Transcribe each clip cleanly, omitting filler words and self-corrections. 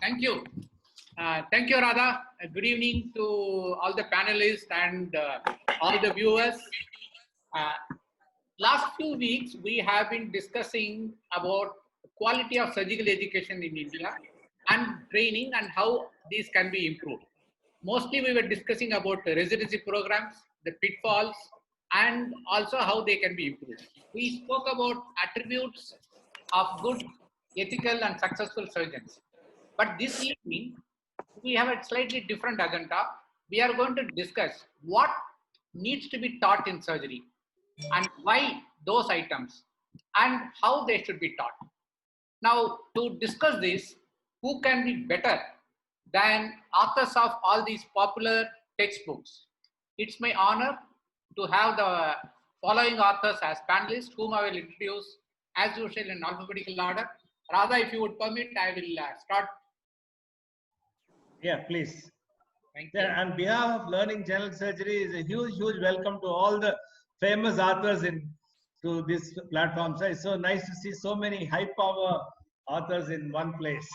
Thank you. Thank you, Radha. Good evening to all the panelists and all the viewers. Uh, Last few weeks, we have been discussing about quality of surgical education in India and training and how these can be improved. Mostly, we were discussing about the residency programs, the pitfalls, and also how they can be improved. We spoke about attributes of good, ethical, and successful surgeons. But this evening, we have a slightly different agenda. We are going to discuss what needs to be taught in surgery and why those items and how they should be taught. Now, to discuss this, who can be better than authors of all these popular textbooks? It's my honor to have the following authors as panelists, whom I will introduce as usual in alphabetical order. Radha, if you would permit, I will start. Yeah, please. Thank you. On behalf of Learning General Surgery, is a huge welcome to all the famous authors to this platform. So it's so nice to see so many high power authors in one place.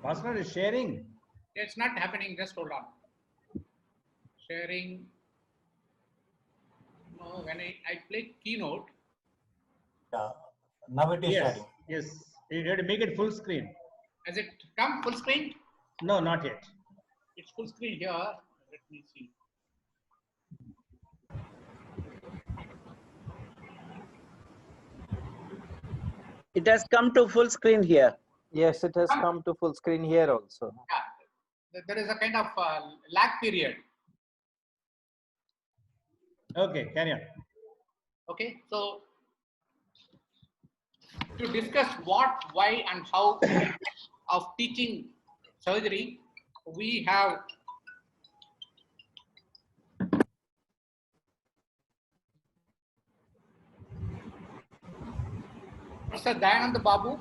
Bhaskar is sharing. It's not happening, just hold on. Sharing. No, when I play keynote. Yeah, now it is sharing. Yes, you have to make it full screen. Has it come full screen? No, not yet. It's full screen here. Let me see. It has come to full screen here. Yes, it has come to full screen here also. Yeah, there is a kind of lag period. Okay, carry on. Okay, so to discuss what, why, and how of teaching surgery, we have Professor Dayananda Babu.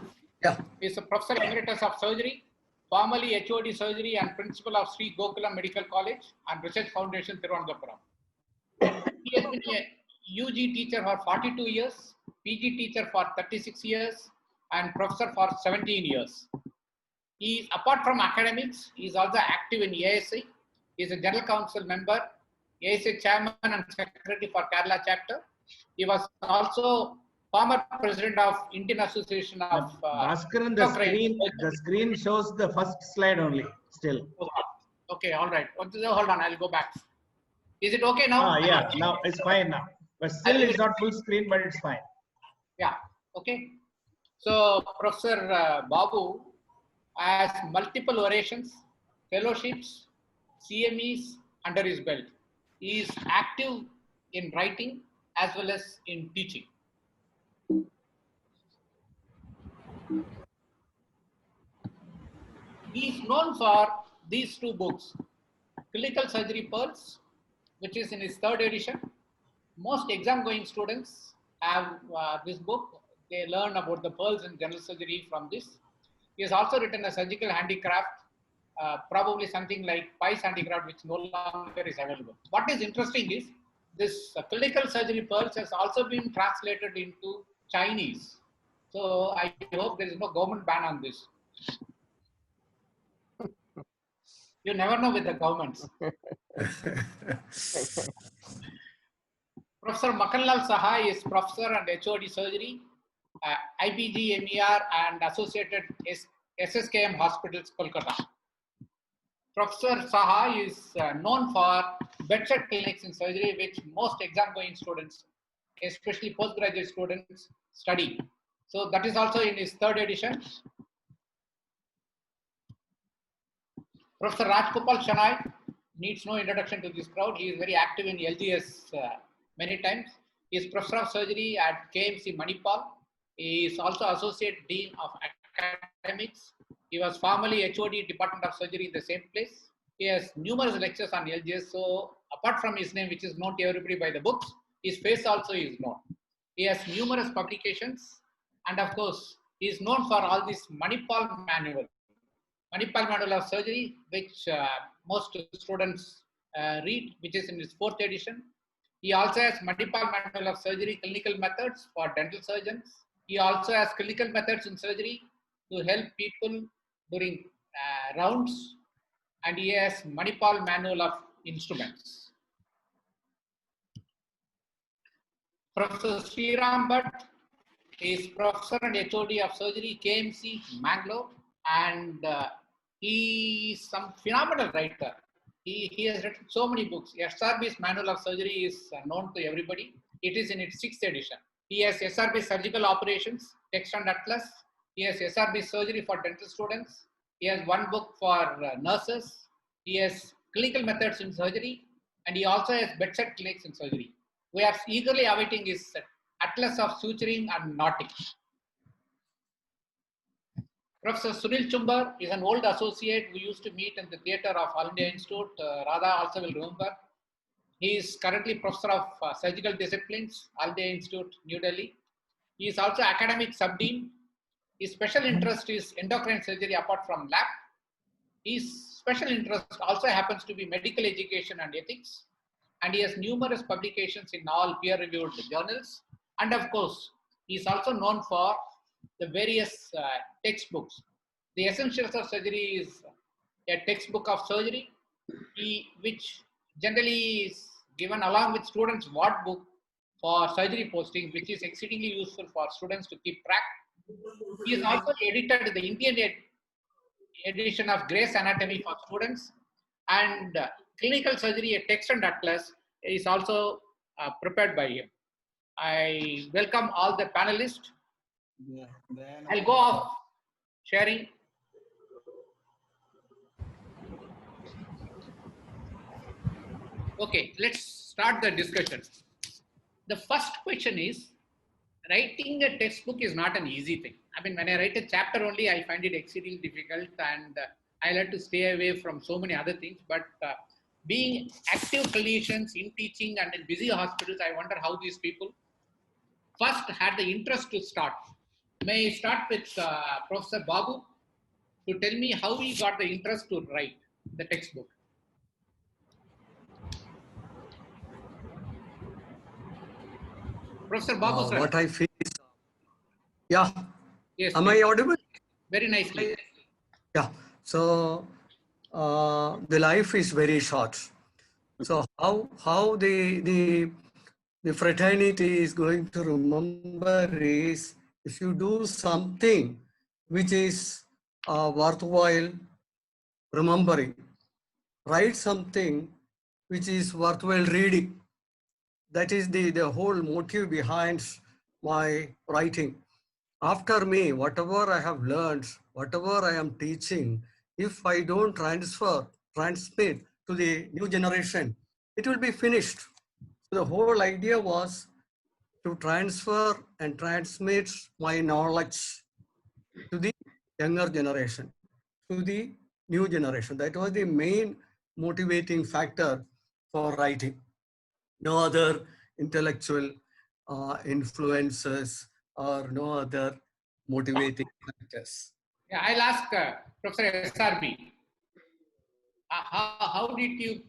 Is a Professor Emeritus of Surgery, formerly HOD Surgery and Principal of Sri Gokulam Medical College and Research Foundation, Thiruvananthapuram. He has been a UG teacher for 42 years, PG teacher for 36 years, and professor for 17 years. He, apart from academics, he is also active in ASI. He is a General Council member, ASI Chairman and Secretary for Kerala Chapter. He was also former president of Indian Association of Bhaskaran, the screen shows the first slide only still. Okay, all right. Hold on, I'll go back. Is it okay now? Yeah, now it's fine now. But still it's not full screen, but it's fine. Yeah, okay. So Professor Babu has multiple orations, fellowships, CMEs under his belt. He is active in writing as well as in teaching. He is known for these two books, Clinical Surgery Pearls, which is in his 3rd edition. Most exam-going students have this book. They learn about the pearls in general surgery from this. He has also written a surgical handicraft, probably something like Pice handicraft, which no longer is available. What is interesting is this clinical surgery pearls has also been translated into Chinese. So I hope there is no government ban on this. You never know with the governments. Professor Makanlal Saha is professor and HOD surgery, IBG, MER, and associated SSKM Hospitals, Kolkata. Professor Saha is known for bedside clinics in surgery, which most exam-going students, especially postgraduate students, study. So that is also in his third edition. Professor Rajgopal Shenoy needs no introduction to this crowd. He is very active in LGS many times. He is professor of surgery at KMC Manipal. He is also associate dean of academics. He was formerly HOD Department of Surgery in the same place. He has numerous lectures on LGS. So apart from his name, which is known to everybody by the books, his face also is known. He has numerous publications. And of course, he is known for all this Manipal manual. Manipal Manual of Surgery, which most students read, which is in its fourth edition. He also has Manipal Manual of Surgery Clinical Methods for dental surgeons. He also has clinical methods in surgery to help people during rounds. And he has Manipal Manual of Instruments. Professor Sriram Bhatt is professor and HOD of surgery, KMC, Mangalore. And he is some phenomenal writer. He has written so many books. SRB's Manual of Surgery is known to everybody. It is in its 6th edition. He has SRB Surgical Operations, Text and Atlas. He has SRB Surgery for dental students. He has one book for nurses. He has clinical methods in surgery. And he also has bedside clinics in surgery. We are eagerly awaiting his Atlas of Suturing and Knotting. Professor Sunil Chumbar is an old associate. We used to meet in the theatre of All India Institute. Radha also will remember. He is currently professor of surgical disciplines, All India Institute, New Delhi. He is also academic subdean. His special interest is endocrine surgery apart from lab. His special interest also happens to be medical education and ethics. And he has numerous publications in all peer-reviewed journals. And of course, he is also known for the various textbooks. The Essentials of Surgery is a textbook of surgery, which generally is given along with students' ward book for surgery posting, which is exceedingly useful for students to keep track. He is also edited the Indian edition of Gray's Anatomy for students, and Clinical Surgery, a Text and Atlas, is also prepared by him. I welcome all the panelists. I'll go off sharing. Okay, let's start the discussion. The first question is, writing a textbook is not an easy thing. I mean, when I write a chapter only, I find it exceedingly difficult, and I like to stay away from so many other things. But being active clinicians in teaching and in busy hospitals, I wonder how these people first had the interest to start. May I start with Professor Babu to tell me how he got the interest to write the textbook. Professor Babu, sir. What I feel is, yeah. Yes. Am I audible? Very nicely. Yeah. So the life is very short. So how the fraternity is going to remember is if you do something which is worthwhile remembering, write something which is worthwhile reading. That is the whole motive behind my writing. After me, whatever I have learned, whatever I am teaching, if I don't transmit to the new generation, it will be finished. So the whole idea was to transfer and transmit my knowledge to the younger generation, to the new generation. That was the main motivating factor for writing. No other intellectual influences or no other motivating factors. Yeah, I'll ask Professor SRB. How did you?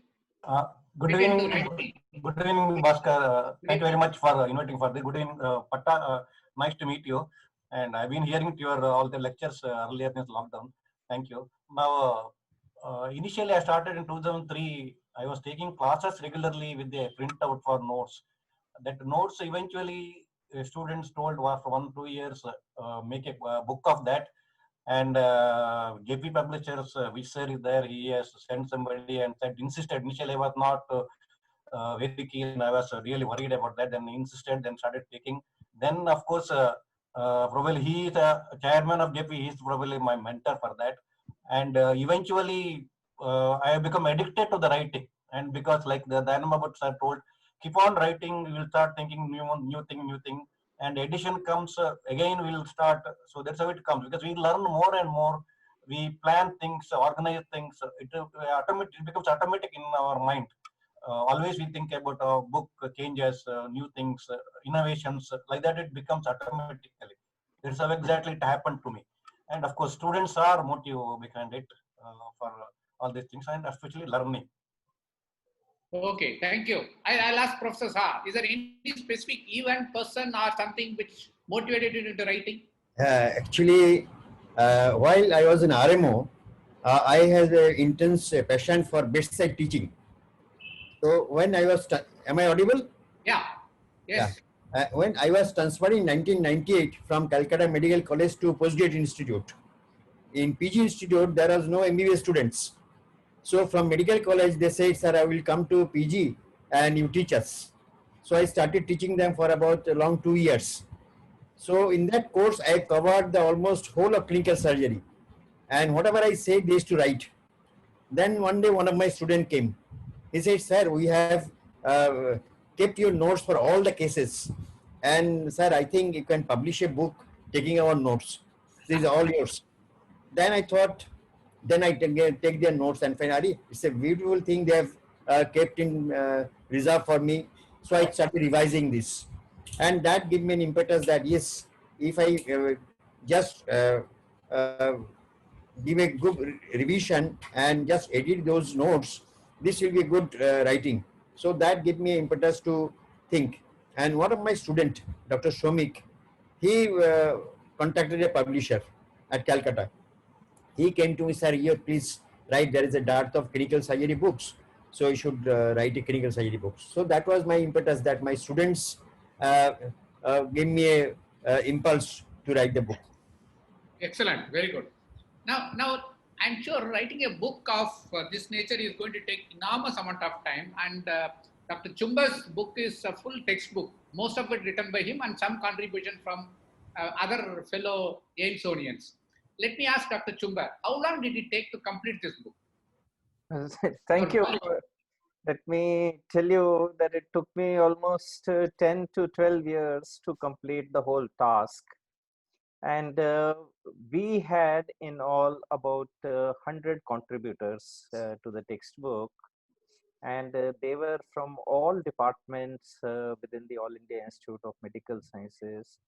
Good get into evening. writing? Good evening, Bhaskar. Thank you very much for inviting for this. Good evening, Patta. Nice to meet you. And I've been hearing to your all the lectures earlier in lockdown. Thank you. Now, initially I started in 2003. I was taking classes regularly with the printout for notes. That notes eventually students told after 1-2 years make a book of that. And JP Publishers, which sir is there, he has sent somebody and said, insisted. Initially, I was not very keen. I was really worried about that. Then he insisted, then started taking. Then, of course, probably he is a chairman of JP. He is probably my mentor for that. And eventually, I have become addicted to the writing. And because, like the Dhanamabut sir told, keep on writing, you will start thinking new thing. And edition comes again, we'll start. So that's how it comes, because we learn more and more. We plan things, organize things. It becomes automatic in our mind. Always we think about our book changes, new things, innovations, like that. It becomes automatically. That's how exactly it happened to me. And of course, students are motive behind it for all these things, and especially learning. Okay, thank you. I'll ask Professor Shah. Is there any specific event, person, or something which motivated you into writing? Actually, while I was in RMO, I had an intense passion for bedside teaching. So when I was, am I audible? Yeah. Yes. Yeah. When I was transferred in 1998 from Calcutta Medical College to Postgraduate Institute, in PG Institute there was no MBBS students. So from medical college they said, sir, I will come to PG and you teach us. So I started teaching them for about a long 2 years. So in that course, I covered the almost whole of clinical surgery, and whatever I said, they used to write. Then one day, one of my students came. He said, sir, we have kept your notes for all the cases. And sir, I think you can publish a book taking our notes. These are all yours. Then I thought, then I take their notes and finally, it's a beautiful thing they have kept in reserve for me. So I started revising this. And that gave me an impetus that yes, if I just give a good revision and just edit those notes, this will be good writing. So that gave me impetus to think. And one of my student, Dr. Shomik, he contacted a publisher at Calcutta. He came to me, sir, here, please write, there is a dearth of clinical surgery books. So you should write a clinical surgery books. So that was my impetus, that my students gave me a impulse to write the book. Excellent. Very good. Now, I'm sure writing a book of this nature is going to take enormous amount of time. And Dr. Chumba's book is a full textbook. Most of it written by him and some contribution from other fellow Amesonians. Let me ask Dr. Chumba, how long did it take to complete this book? Thank you. Let me tell you that it took me almost 10 to 12 years to complete the whole task. And we had in all about 100 contributors to the textbook. And they were from all departments within the All India Institute of Medical Sciences.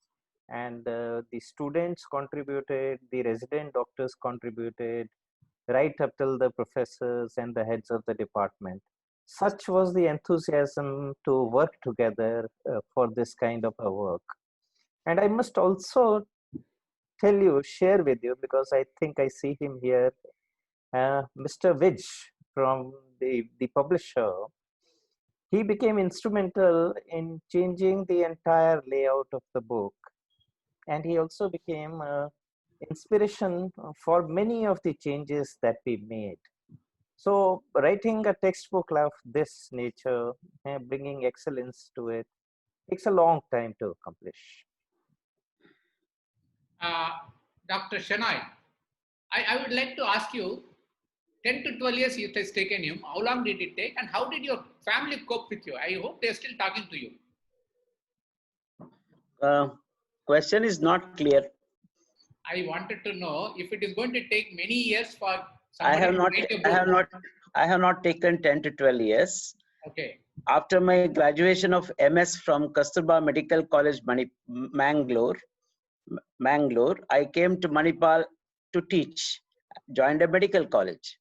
And the students contributed, the resident doctors contributed, right up till the professors and the heads of the department. Such was the enthusiasm to work together for this kind of a work. And I must also tell you, share with you, because I think I see him here, Mr. Vij from the publisher. He became instrumental in changing the entire layout of the book. And he also became inspiration for many of the changes that we made. So writing a textbook of this nature, bringing excellence to it, takes a long time to accomplish. Dr. Shenoy, I would like to ask you, 10 to 12 years it has taken you. How long did it take, and how did your family cope with you? I hope they're still talking to you. Question is not clear. I wanted to know if it is going to take many years for I have somebody to write a book. I have not taken 10 to 12 years. Okay. After my graduation of MS from Kasturba Medical College, Mangalore, I came to Manipal to teach, joined a medical college.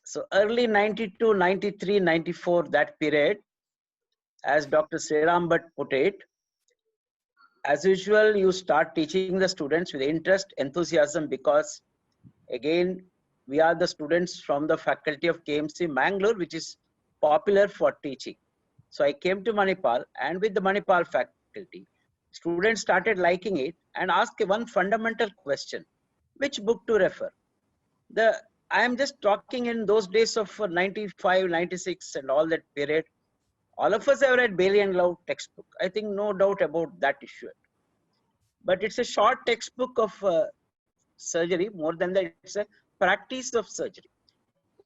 So early 92, 93, 94, that period, as Dr. Sriram Bhatt put it, as usual, you start teaching the students with interest, enthusiasm, because again, we are the students from the faculty of KMC Mangalore, which is popular for teaching. So I came to Manipal, and with the Manipal faculty, students started liking it and asked one fundamental question: which book to refer? I am just talking in those days of 95, 96 and all that period. All of us have read Bailey and Love textbook. I think no doubt about that issue. But it's a short textbook of surgery. More than that, it's a practice of surgery.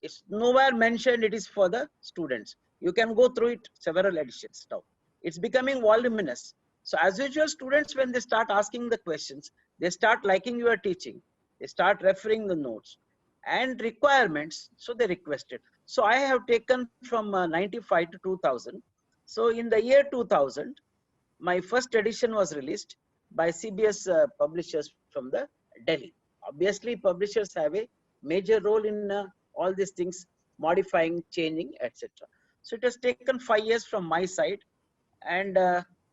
It's nowhere mentioned it is for the students. You can go through it several editions now. It's becoming voluminous. So as usual, students, when they start asking the questions, they start liking your teaching. They start referring the notes and requirements. So they requested. So I have taken from 95 to 2000. So in the year 2000, my first edition was released by CBS publishers from the Delhi. Obviously, publishers have a major role in all these things, modifying, changing, etc. So it has taken 5 years from my side. And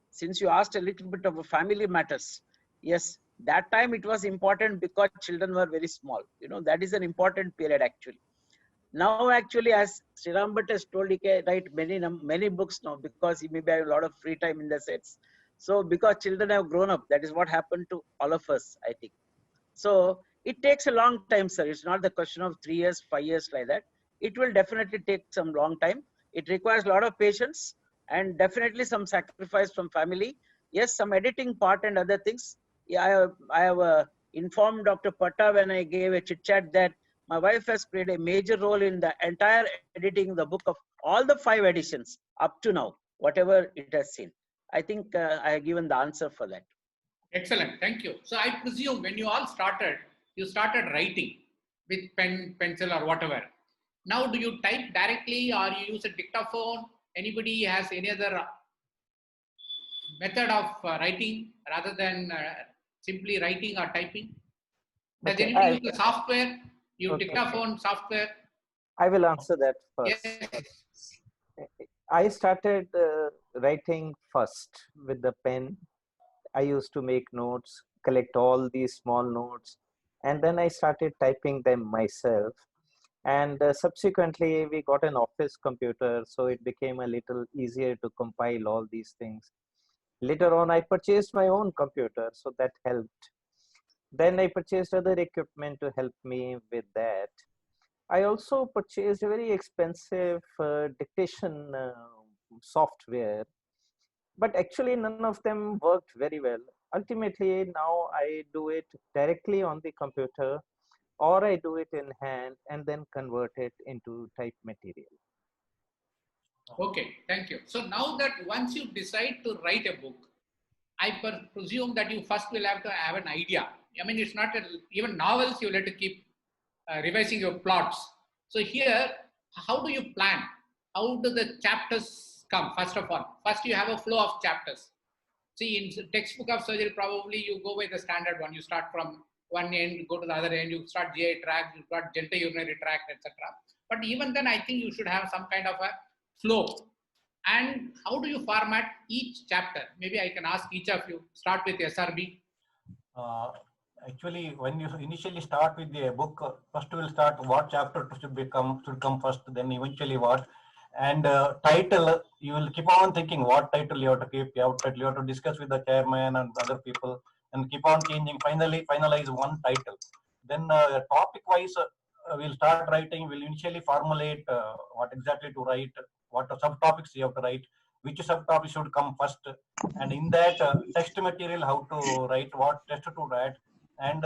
since you asked a little bit of a family matters, yes, that time it was important because children were very small. You know, that is an important period actually. Now, actually, as Sriram Bhatt has told, he can write many books now because he maybe have a lot of free time in the sets. So because children have grown up, that is what happened to all of us, I think. So it takes a long time, sir. It's not the question of 3 years, 5 years like that. It will definitely take some long time. It requires a lot of patience and definitely some sacrifice from family. Yes, some editing part and other things. Yeah, I have informed Dr. Patta when I gave a chit chat that my wife has played a major role in the entire editing the book of all the 5 editions up to now, whatever it has seen. I think I have given the answer for that. Excellent. Thank you. So I presume when you all started, you started writing with pen, pencil or whatever. Now, do you type directly or you use a dictaphone? Anybody has any other method of writing rather than simply writing or typing? Does Okay, anybody use the software? You Okay. dictaphone software? I will answer that Yes. first. I started writing first with the pen. I used to make notes, collect all these small notes, and then I started typing them myself. And subsequently, we got an office computer, so it became a little easier to compile all these things. Later on, I purchased my own computer, so that helped. Then I purchased other equipment to help me with that. I also purchased a very expensive dictation software, but actually none of them worked very well. Ultimately, now I do it directly on the computer, or I do it in hand and then convert it into type material. Okay, thank you. So now that once you decide to write a book, I presume that you first will have to have an idea. I mean, it's not even novels, you will have to keep revising your plots. So here, how do you plan? How do the chapters come, first of all? First, you have a flow of chapters. See, in textbook of surgery, probably you go with the standard one. You start from one end, go to the other end, you start GI tract, you've got genitourinary tract, etc. But even then, I think you should have some kind of a flow. And how do you format each chapter? Maybe I can ask each of you. Start with SRB. Actually, when you initially start with the book, first you will start what chapter should come first, then eventually what. And title, you will keep on thinking what title you have to keep. You have to discuss with the chairman and other people, and keep on changing. Finally, finalize one title. Then topic-wise, we'll start writing. We'll initially formulate what exactly to write, what subtopics you have to write, which subtopic should come first, and in that text material how to write, what text to write, and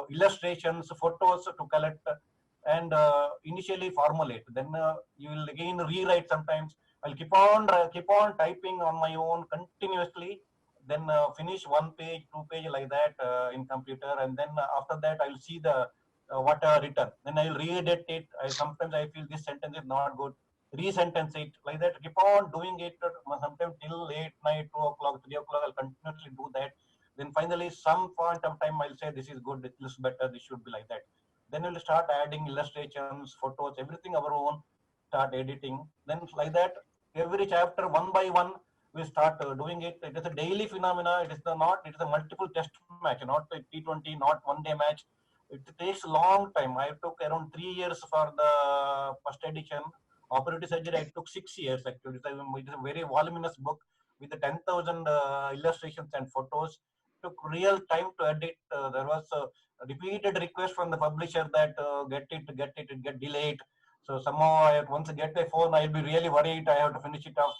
illustrations, photos to collect, and initially formulate. Then you will again rewrite sometimes. I'll keep on typing on my own continuously. Then finish 1 page, 2 page like that in computer, and then after that I will see the what written. Then I will re-edit it. Sometimes I feel this sentence is not good. Re-sentence it like that. Keep on doing it. Sometimes till late night, 2 o'clock, 3 o'clock. I'll continuously do that. Then finally, some point of time, I'll say this is good. It looks better. This should be like that. Then we'll start adding illustrations, photos, everything our own, start editing. Then like that, every chapter one by one, we start doing it. It is a daily phenomena. It is it is a multiple test match, not a T20, not one day match. It takes a long time. I took around 3 years for the first edition. Operative surgery, I took 6 years actually. It is a very voluminous book with the 10,000 illustrations and photos. Took real time to edit. There was a repeated request from the publisher that it get delayed. So somehow once I get my phone, I'll be really worried. I have to finish it off.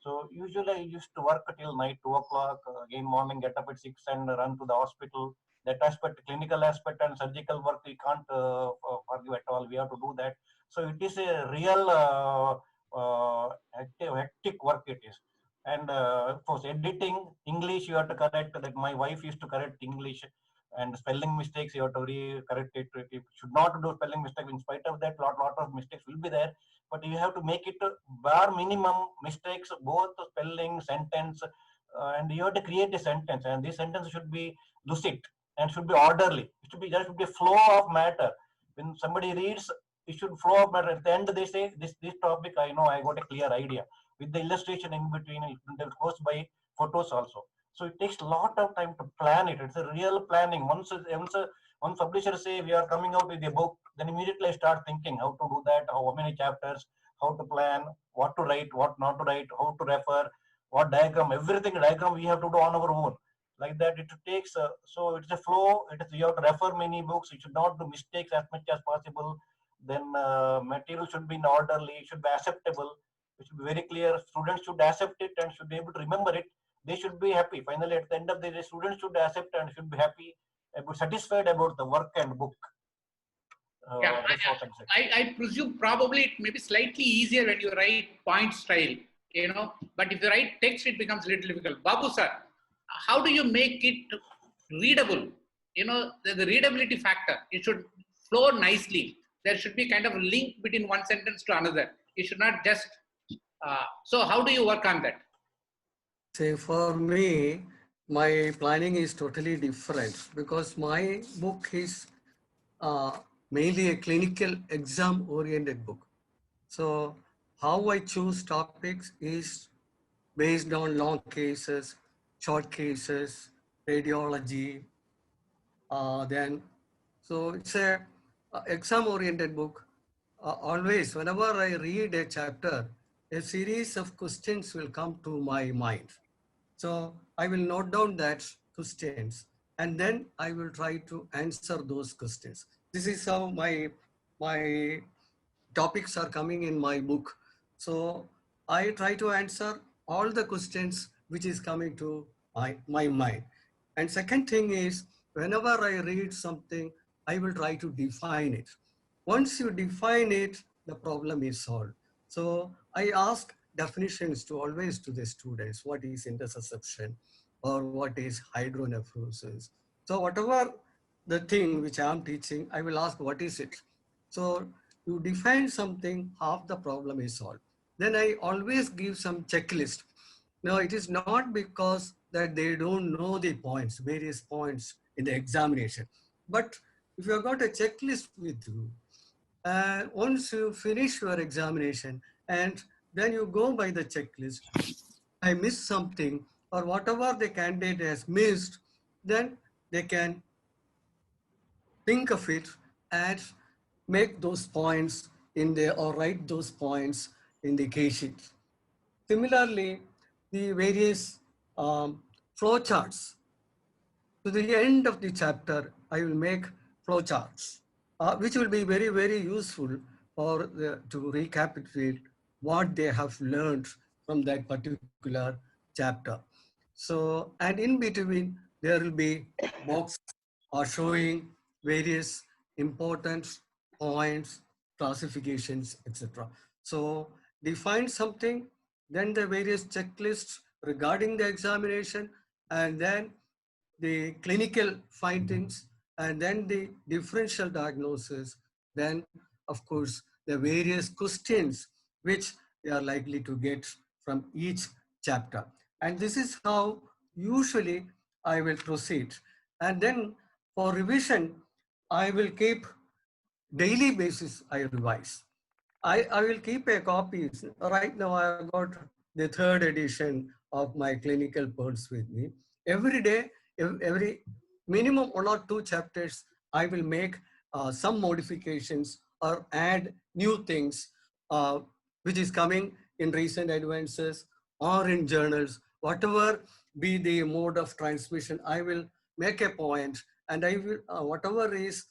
So usually I used to work till night 2 o'clock. Again morning, get up at 6 and run to the hospital. That aspect, clinical aspect and surgical work, we can't forgive at all. We have to do that. So it is a real hectic work it is. And of course, editing English, you have to correct. That my wife used to correct English, and spelling mistakes you have to correct it. You should not do spelling mistake. In spite of that, lot of mistakes will be there, but you have to make it bare minimum mistakes, both spelling, sentence, and you have to create a sentence, and this sentence should be lucid and should be orderly. There should be a flow of matter. When somebody reads, it should flow of matter. At the end, they say this topic, I know, I got a clear idea with the illustration in between. It goes by photos also. So it takes a lot of time to plan it. It's a real planning. Once publisher say we are coming out with a book, then immediately I start thinking how to do that, how many chapters, how to plan, what to write, what not to write, how to refer, what diagram, everything diagram we have to do on our own. Like that, it takes, so it's a flow. You have to refer many books. You should not do mistakes as much as possible. Then material should be in orderly, it should be acceptable. It should be very clear. Students should accept it and should be able to remember it. They should be happy. Finally, at the end of the day, students should accept and should be happy, satisfied about the work and book. Yeah, I presume probably it may be slightly easier when you write point style, but if you write text, it becomes a little difficult. Babu sir, how do you make it readable? The readability factor, it should flow nicely. There should be kind of a link between one sentence to another. It should not just, so how do you work on that? Say for me, my planning is totally different because my book is mainly a clinical exam oriented book. So how I choose topics is based on long cases, short cases, radiology. So it's a exam oriented book. Always, whenever I read a chapter, a series of questions will come to my mind. So I will note down that questions and then I will try to answer those questions. This is how my topics are coming in my book. So I try to answer all the questions which is coming to my mind. And second thing is, whenever I read something, I will try to define it. Once you define it, the problem is solved. So I ask definitions always to the students. What is intussusception or what is hydronephrosis? So whatever the thing which I am teaching, I will ask what is it? So you define something, half the problem is solved. Then I always give some checklist. Now it is not because that they don't know the points, various points in the examination. But if you have got a checklist with you, once you finish your examination and then you go by the checklist, I missed something or whatever the candidate has missed, then they can think of it and make those points in there or write those points in the case sheet. Similarly, the various flow charts. To the end of the chapter, I will make flow charts, which will be very, very useful to recapitulate what they have learned from that particular chapter. So, and in between, there will be boxes showing various important points, classifications, etc. So, define something, then the various checklists regarding the examination, and then the clinical findings, and then the differential diagnosis, then of course the various questions which they are likely to get from each chapter. And this is how usually I will proceed. And then for revision, I will keep daily basis I revise. I will keep a copy. Right now I have got the third edition of my clinical pearls with me. Every day, every minimum 1 or 2 chapters, I will make some modifications or add new things uh, which is coming in recent advances or in journals. Whatever be the mode of transmission, I will make a point, and I will whatever is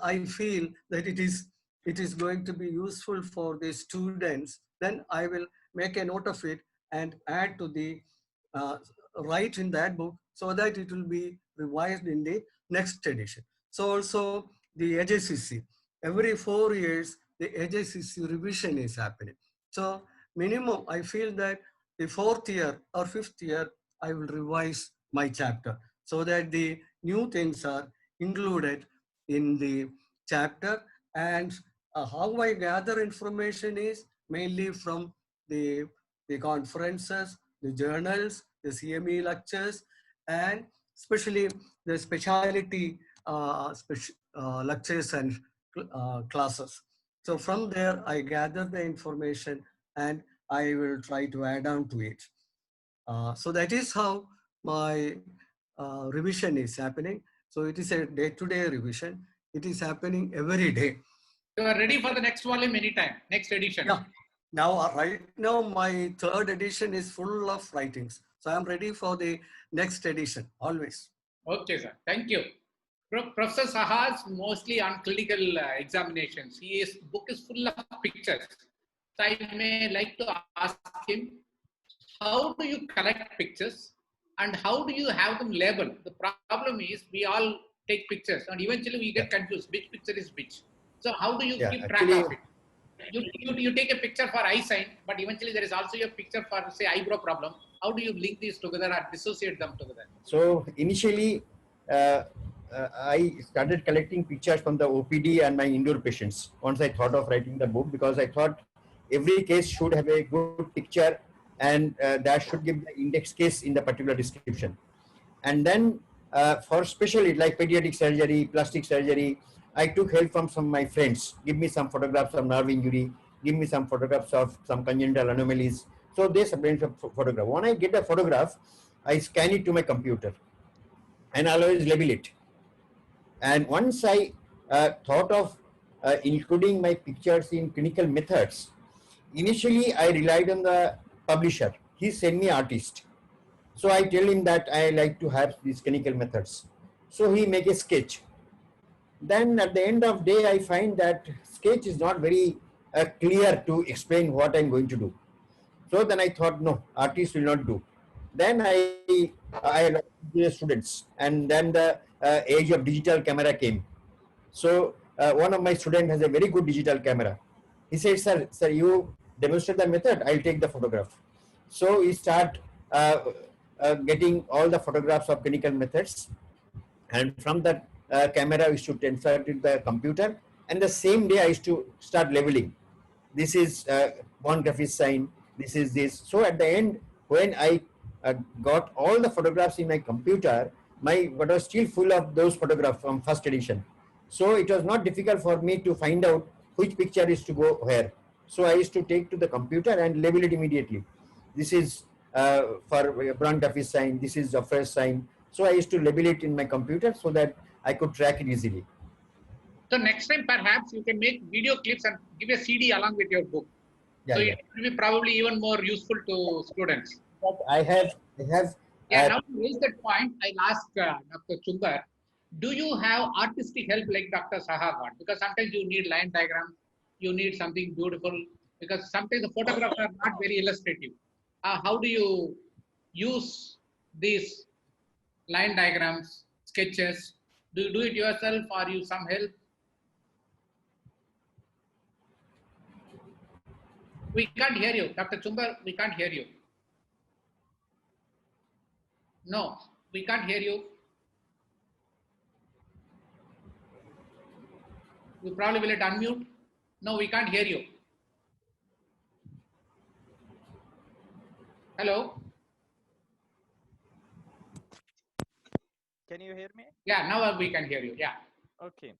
I feel that it is going to be useful for the students, then I will make a note of it and add to the uh, write in that book so that it will be revised in the next edition. So also the HSCC, every 4 years, the HSCC revision is happening. So minimum, I feel that the 4th year or 5th year, I will revise my chapter so that the new things are included in the chapter. And how I gather information is mainly from the, the conferences, the journals, the CME lectures, and especially the specialty lectures and classes. So from there, I gather the information and I will try to add on to it. So that is how my revision is happening. So it is a day-to-day revision. It is happening every day. You are ready for the next volume anytime, next edition. Yeah. Now, right now, my third edition is full of writings. So I'm ready for the next edition, always. Okay, sir. Thank you. Professor Saha's mostly on clinical examinations. His book is full of pictures. So I may like to ask him, how do you collect pictures and how do you have them labeled? The problem is we all take pictures and eventually we get confused which picture is which. So how do you keep track of it? You take a picture for eye sign, but eventually there is also a picture for, say, eyebrow problem. How do you link these together or dissociate them together? So initially, I started collecting pictures from the OPD and my indoor patients once I thought of writing the book, because I thought every case should have a good picture and that should give the index case in the particular description. And then for specialty like pediatric surgery, plastic surgery, I took help from some of my friends. Give me some photographs of nerve injury, give me some photographs of some congenital anomalies. So they submit a photograph. When I get a photograph, I scan it to my computer and I'll always label it. And once I thought of including my pictures in clinical methods, initially I relied on the publisher. He sent me artist. So I tell him that I like to have these clinical methods. So he make a sketch. Then at the end of day, I find that sketch is not very clear to explain what I'm going to do. So then I thought, no, artists will not do. Then I learned the students, and then the age of digital camera came. So one of my students has a very good digital camera. He said, sir, you demonstrate the method, I'll take the photograph. So we start getting all the photographs of clinical methods, and from that camera we should transfer it to the computer, and the same day I used to start labeling. This is von Graff's sign, this is this. So at the end, when I got all the photographs in my computer, my what was still full of those photographs from first edition. So it was not difficult for me to find out which picture is to go where. So I used to take to the computer and label it immediately. This is for von Graff's sign, this is Joffre's sign. So I used to label it in my computer so that I could track it easily. So next time, perhaps you can make video clips and give a CD along with your book. Yeah, so yeah. it will be probably even more useful to students. But I have. Yeah, now to raise that point, I'll ask Dr. Chungar, do you have artistic help like Dr. Saha got? Because sometimes you need line diagrams, you need something beautiful, because sometimes the photographs are not very illustrative. How do you use these line diagrams, sketches? Do you do it yourself or use some help? We can't hear you. Dr. Chungar, we can't hear you. No, we can't hear you. You probably will unmute. No, we can't hear you. Hello? Can you hear me? Yeah, now we can hear you. Yeah. Okay.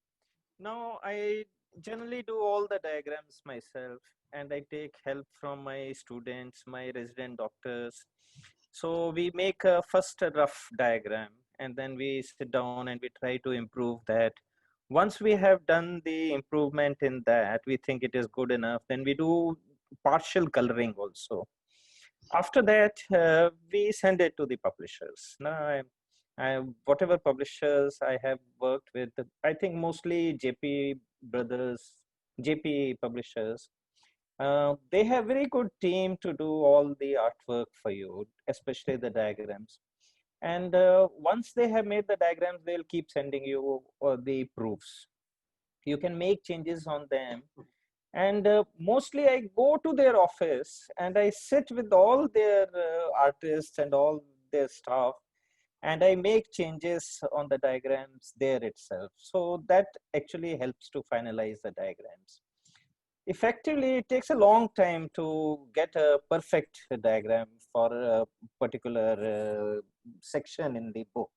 Now I generally do all the diagrams myself, and I take help from my students, my resident doctors. So we make a first a rough diagram, and then we sit down and we try to improve that. Once we have done the improvement in that, we think it is good enough, then we do partial coloring also. After that, we send it to the publishers. Now, whatever publishers I have worked with, I think mostly JP Brothers, JP publishers, they have very good team to do all the artwork for you, especially the diagrams. And once they have made the diagrams, they'll keep sending you the proofs. You can make changes on them. And mostly I go to their office and I sit with all their artists and all their staff, and I make changes on the diagrams there itself. So that actually helps to finalize the diagrams. Effectively, it takes a long time to get a perfect diagram for a particular section in the book.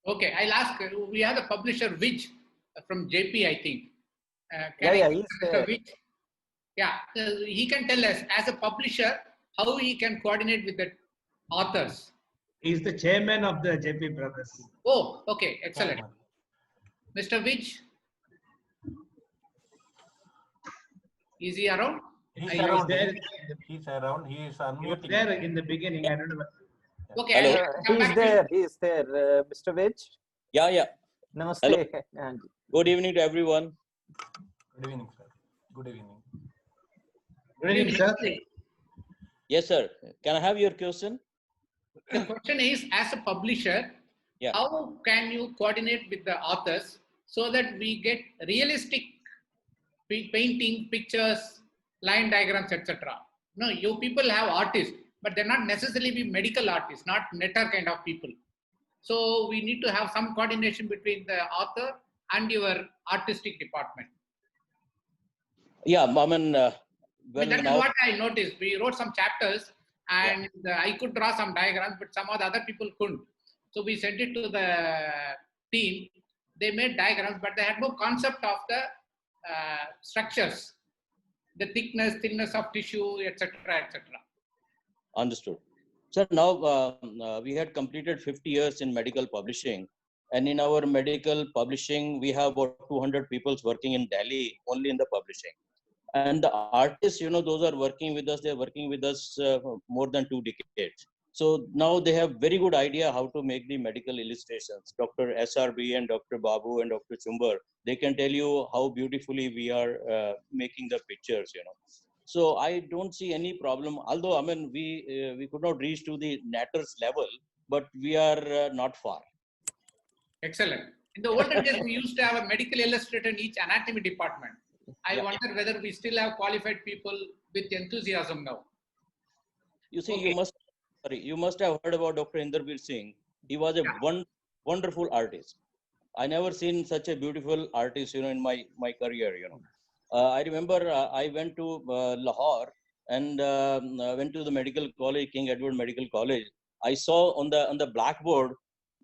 Okay, I'll ask. We have the publisher Vij from JP, I think. He's there. Vij? Yeah, he can tell us as a publisher how he can coordinate with the authors. He's the chairman of the JP Brothers. Oh, okay, excellent. Mr. Vij, is he around? He's He was around. there. He's around. He is He was unmuting. there in the beginning. I don't know. Okay, Hello. I'll come He's back to you. there. He's there. Mr. Vij. Yeah. Namaste. And Good evening to everyone. Good evening, sir. Good evening. Good evening, sir. Yes, sir. Can I have your question? The question is, as a publisher, Yeah. how can you coordinate with the authors so that we get realistic painting, pictures, line diagrams, etc.? No, you people have artists, but they're not necessarily be medical artists, not netter kind of people. So we need to have some coordination between the author and your artistic department. Yeah, I mean, well, That is now, what I noticed. We wrote some chapters and I could draw some diagrams, but some of the other people couldn't. So we sent it to the team. They made diagrams, but they had no concept of the structures, the thickness, thinness of tissue, etc., etc. understood. Sir, now we had completed 50 years in medical publishing. And in our medical publishing, we have about 200 people working in Delhi, only in the publishing. And the artists, those are working with us, they're working with us more than 2 decades. So now they have very good idea how to make the medical illustrations. Dr. SRB and Dr. Babu and Dr. Chumbar, they can tell you how beautifully we are making the pictures, So I don't see any problem. Although, I mean, we could not reach to the Natter's level, but we are not far. Excellent. In the olden days, we used to have a medical illustrator in each anatomy department. I Yeah. wonder whether we still have qualified people with enthusiasm now. You see, Okay. you must have heard about Dr. Inderbir Singh. He was a wonderful artist. I never seen such a beautiful artist, in my career, I remember I went to Lahore and went to the medical college, King Edward Medical College. I saw on the blackboard,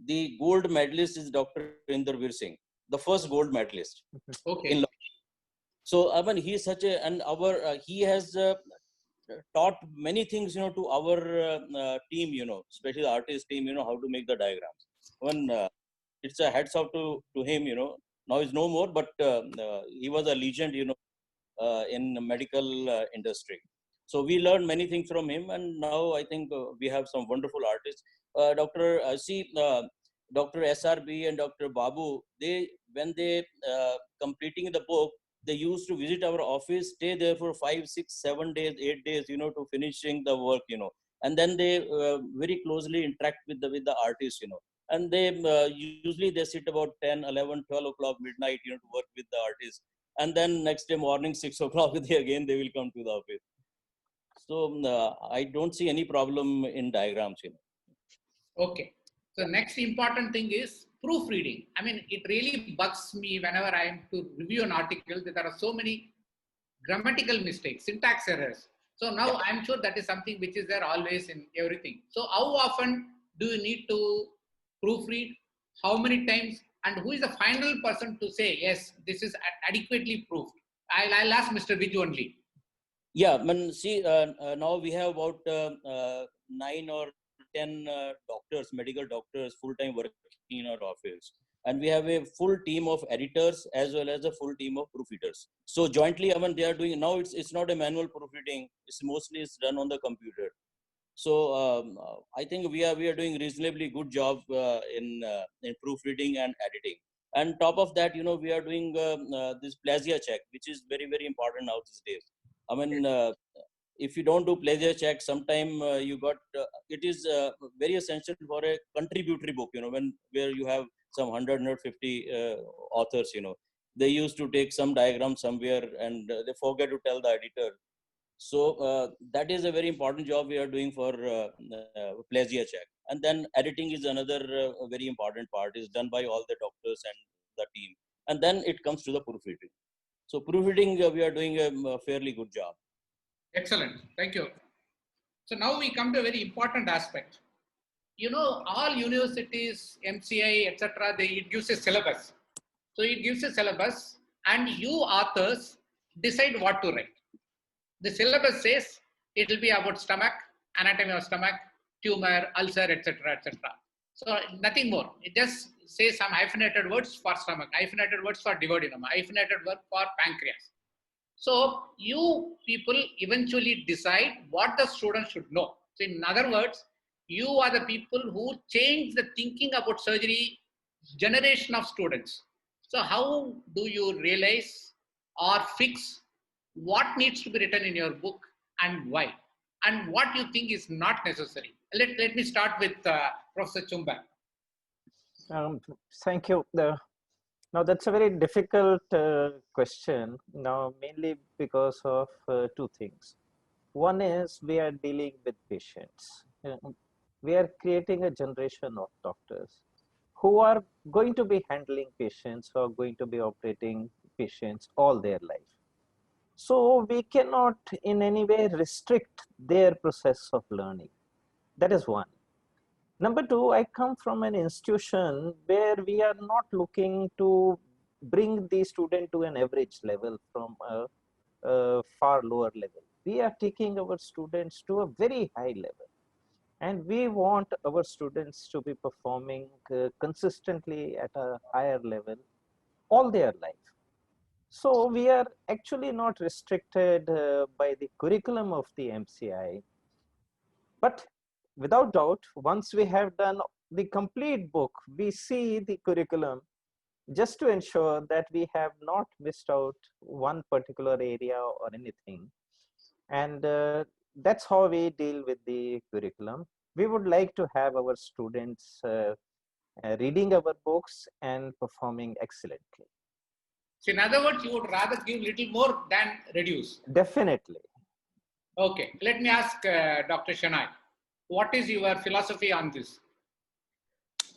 the gold medalist is Dr. Inderbir Singh, the first gold medalist. Okay. So I mean, he is such a, and he has taught many things, to our team, especially the artist team, how to make the diagrams. When it's a hats off to him, now he's no more, but he was a legend, in the medical industry. So we learned many things from him, and now I think we have some wonderful artists. Dr. SRB and Dr. Babu, when they completing the book, they used to visit our office, stay there for 5, 6, 7 days, 8 days, to finishing the work, and then they very closely interact with the artists, and they usually they sit about 10, 11, 12 o'clock midnight, to work with the artists, and then next day morning 6 o'clock they will come to the office. So I don't see any problem in diagrams, Okay. So next important thing is proofreading. I mean, it really bugs me whenever I am to review an article that there are so many grammatical mistakes, syntax errors. So now I'm sure that is something which is there always in everything. So how often do you need to proofread? How many times? and who is the final person to say, yes, this is adequately proved? I'll ask Mr. Viju only. Yeah, man, see, now we have about 9 or 10 doctors, medical doctors, full-time working in our office. And we have a full team of editors as well as a full team of proofreaders. So jointly, I mean, they are doing, now it's not a manual proofreading, it's mostly done on the computer. So I think we are doing reasonably good job in proofreading and editing. And top of that, we are doing this plagiarism check, which is very, very important now these days. I mean, if you don't do plagiarism check, sometime you got, it is very essential for a contributory book, where you have some 100, 150 authors, they used to take some diagram somewhere and they forget to tell the editor. So that is a very important job we are doing for plagiarism check. And then editing is another very important part, is done by all the doctors and the team. And then it comes to the proofreading. So proofreading, we are doing a fairly good job. Excellent. Thank you. So now we come to a very important aspect. All universities, MCI, etc., it gives a syllabus. So it gives a syllabus and you authors decide what to write. The syllabus says it will be about stomach, anatomy of stomach, tumor, ulcer, etc., etc. So nothing more. It just says some hyphenated words for stomach, hyphenated words for duodenum, hyphenated word for pancreas. So you people eventually decide what the student should know. So in other words, you are the people who change the thinking about surgery generation of students. So how do you realize or fix what needs to be written in your book and why? And what you think is not necessary? Let me start with Professor Chumba. Thank you. Now that's a very difficult question. Now mainly because of two things. One is we are dealing with patients. We are creating a generation of doctors who are going to be handling patients, who are going to be operating patients all their life. So we cannot in any way restrict their process of learning. That is one. Number two, I come from an institution where we are not looking to bring the student to an average level from a far lower level. We are taking our students to a very high level. And we want our students to be performing consistently at a higher level all their life. So we are actually not restricted by the curriculum of the MCI. But without doubt, once we have done the complete book, we see the curriculum just to ensure that we have not missed out one particular area or anything. And that's how we deal with the curriculum. We would like to have our students reading our books and performing excellently. So in other words, you would rather give little more than reduce. Definitely. Okay, let me ask Dr. Shenoy, what is your philosophy on this?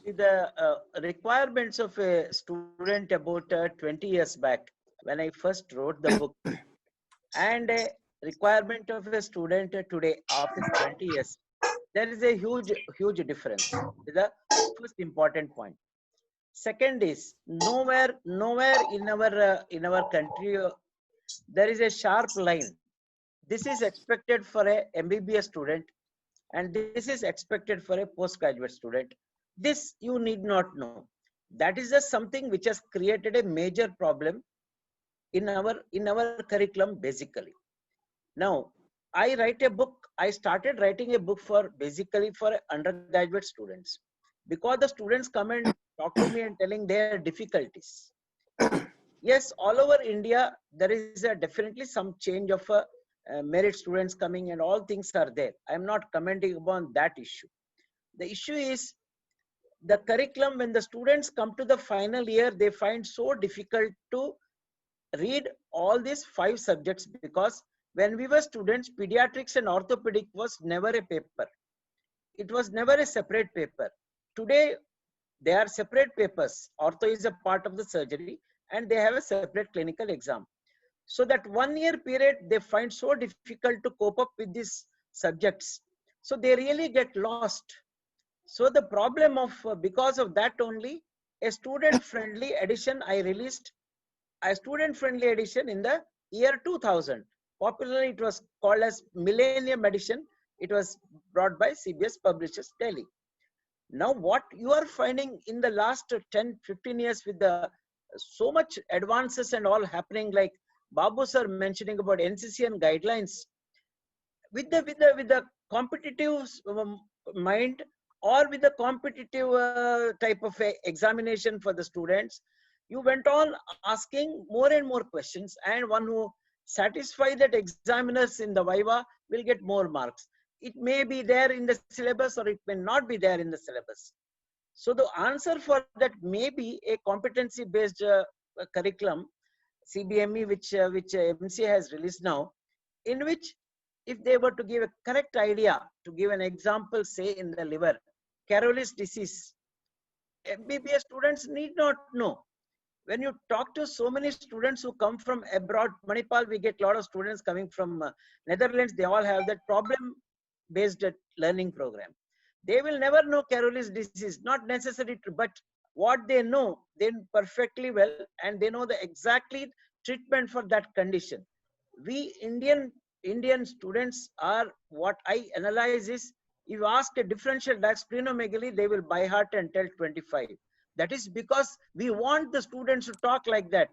The requirements of a student about 20 years back, when I first wrote the book, and a requirement of a student today after 20 years, there is a huge difference. The first important point. Second is nowhere in our country there is a sharp line. This is expected for a MBBS student, and this is expected for a postgraduate student. This you need not know. That is just something which has created a major problem in our curriculum basically. Now, I write a book. I started writing a book for basically for undergraduate students, because the students come and talk to me and telling their difficulties. Yes, all over India, there is definitely some change of merit students coming and all things are there. I am not commenting upon that issue. The issue is the curriculum. When the students come to the final year, they find so difficult to read all these 5 subjects, because when we were students, pediatrics and orthopedic was never a paper. It was never a separate paper. Today, they are separate papers. Ortho is a part of the surgery and they have a separate clinical exam. So that 1 year period, they find so difficult to cope up with these subjects. So they really get lost. So the problem of, because of that only, a student-friendly edition. I released a student-friendly edition in the year 2000. Popularly, it was called as Millennium Edition. It was brought by CBS Publishers Delhi. Now, what you are finding in the last 10, 15 years with the so much advances and all happening, like Babu sir mentioning about NCCN guidelines, with the competitive mind, or with the competitive type of a examination for the students, you went on asking more and more questions, and one who satisfy that examiners in the viva will get more marks. It may be there in the syllabus or it may not be there in the syllabus. So the answer for that may be a competency based curriculum, CBME, which MCA has released now, in which if they were to give a correct idea, to give an example, say in the liver, Caroli's disease, MBBS students need not know. When you talk to so many students who come from abroad, Manipal, we get a lot of students coming from Netherlands, they all have that problem-based learning program. They will never know Caroli's disease, not necessary to, but what they know perfectly well, and they know the exactly treatment for that condition. We Indian students are, what I analyze is, if you ask a differential splenomegaly, they will by heart and tell 25. That is because we want the students to talk like that.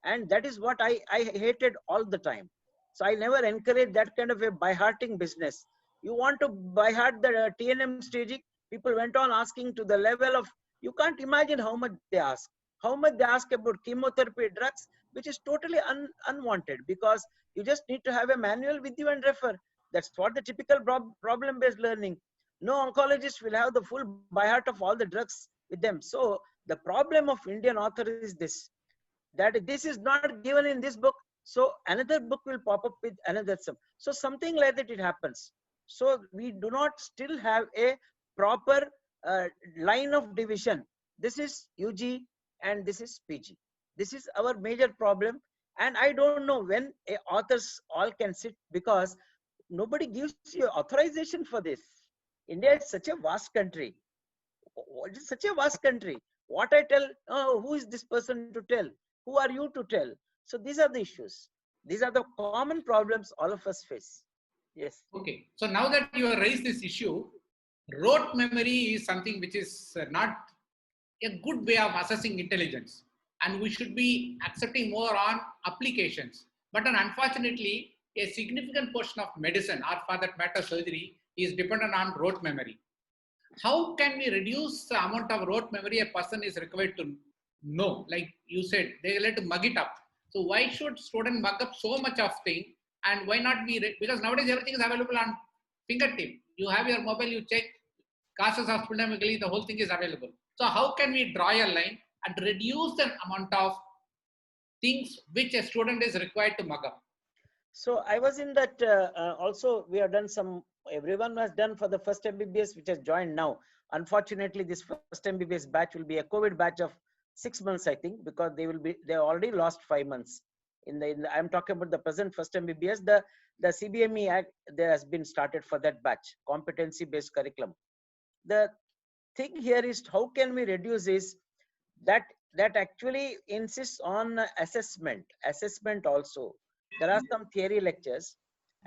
And that is what I hated all the time. So I never encourage that kind of a by-hearting business. You want to by-heart the TNM staging, people went on asking to the level of, you can't imagine how much they ask. How much they ask about chemotherapy drugs, which is totally unwanted, because you just need to have a manual with you and refer. That's what the typical problem-based learning. No oncologist will have the full by heart of all the drugs with them. So the problem of Indian author is this, that this is not given in this book, so another book will pop up with another sum. So something like that it happens. So we do not still have a proper line of division. This is UG and this is PG. This is our major problem. And I don't know when authors all can sit, because nobody gives you authorization for this. India is such a vast country. It is such a vast country. What I tell, oh, who is this person to tell? Who are you to tell? So these are the issues. These are the common problems all of us face. Yes. Okay. So now that you have raised this issue, rote memory is something which is not a good way of assessing intelligence. And we should be accepting more on applications. But unfortunately, a significant portion of medicine, or for that matter surgery, is dependent on rote memory. How can we reduce the amount of rote memory a person is required to know? Like you said, they like to mug it up. So why should student mug up so much of thing? And why not be, because nowadays everything is available on fingertip. You have your mobile, you check, causes of splenomegaly, the whole thing is available. So how can we draw a line and reduce the amount of things which a student is required to mug up? So I was in that also, we have done some, everyone has done for the first MBBS, which has joined now. Unfortunately, this first MBBS batch will be a COVID batch of 6 months, I think, because they already lost 5 months. I'm talking about the present first MBBS, the CBME Act, there has been started for that batch, competency-based curriculum. The thing here is, how can we reduce is that actually insists on assessment also. There are some theory lectures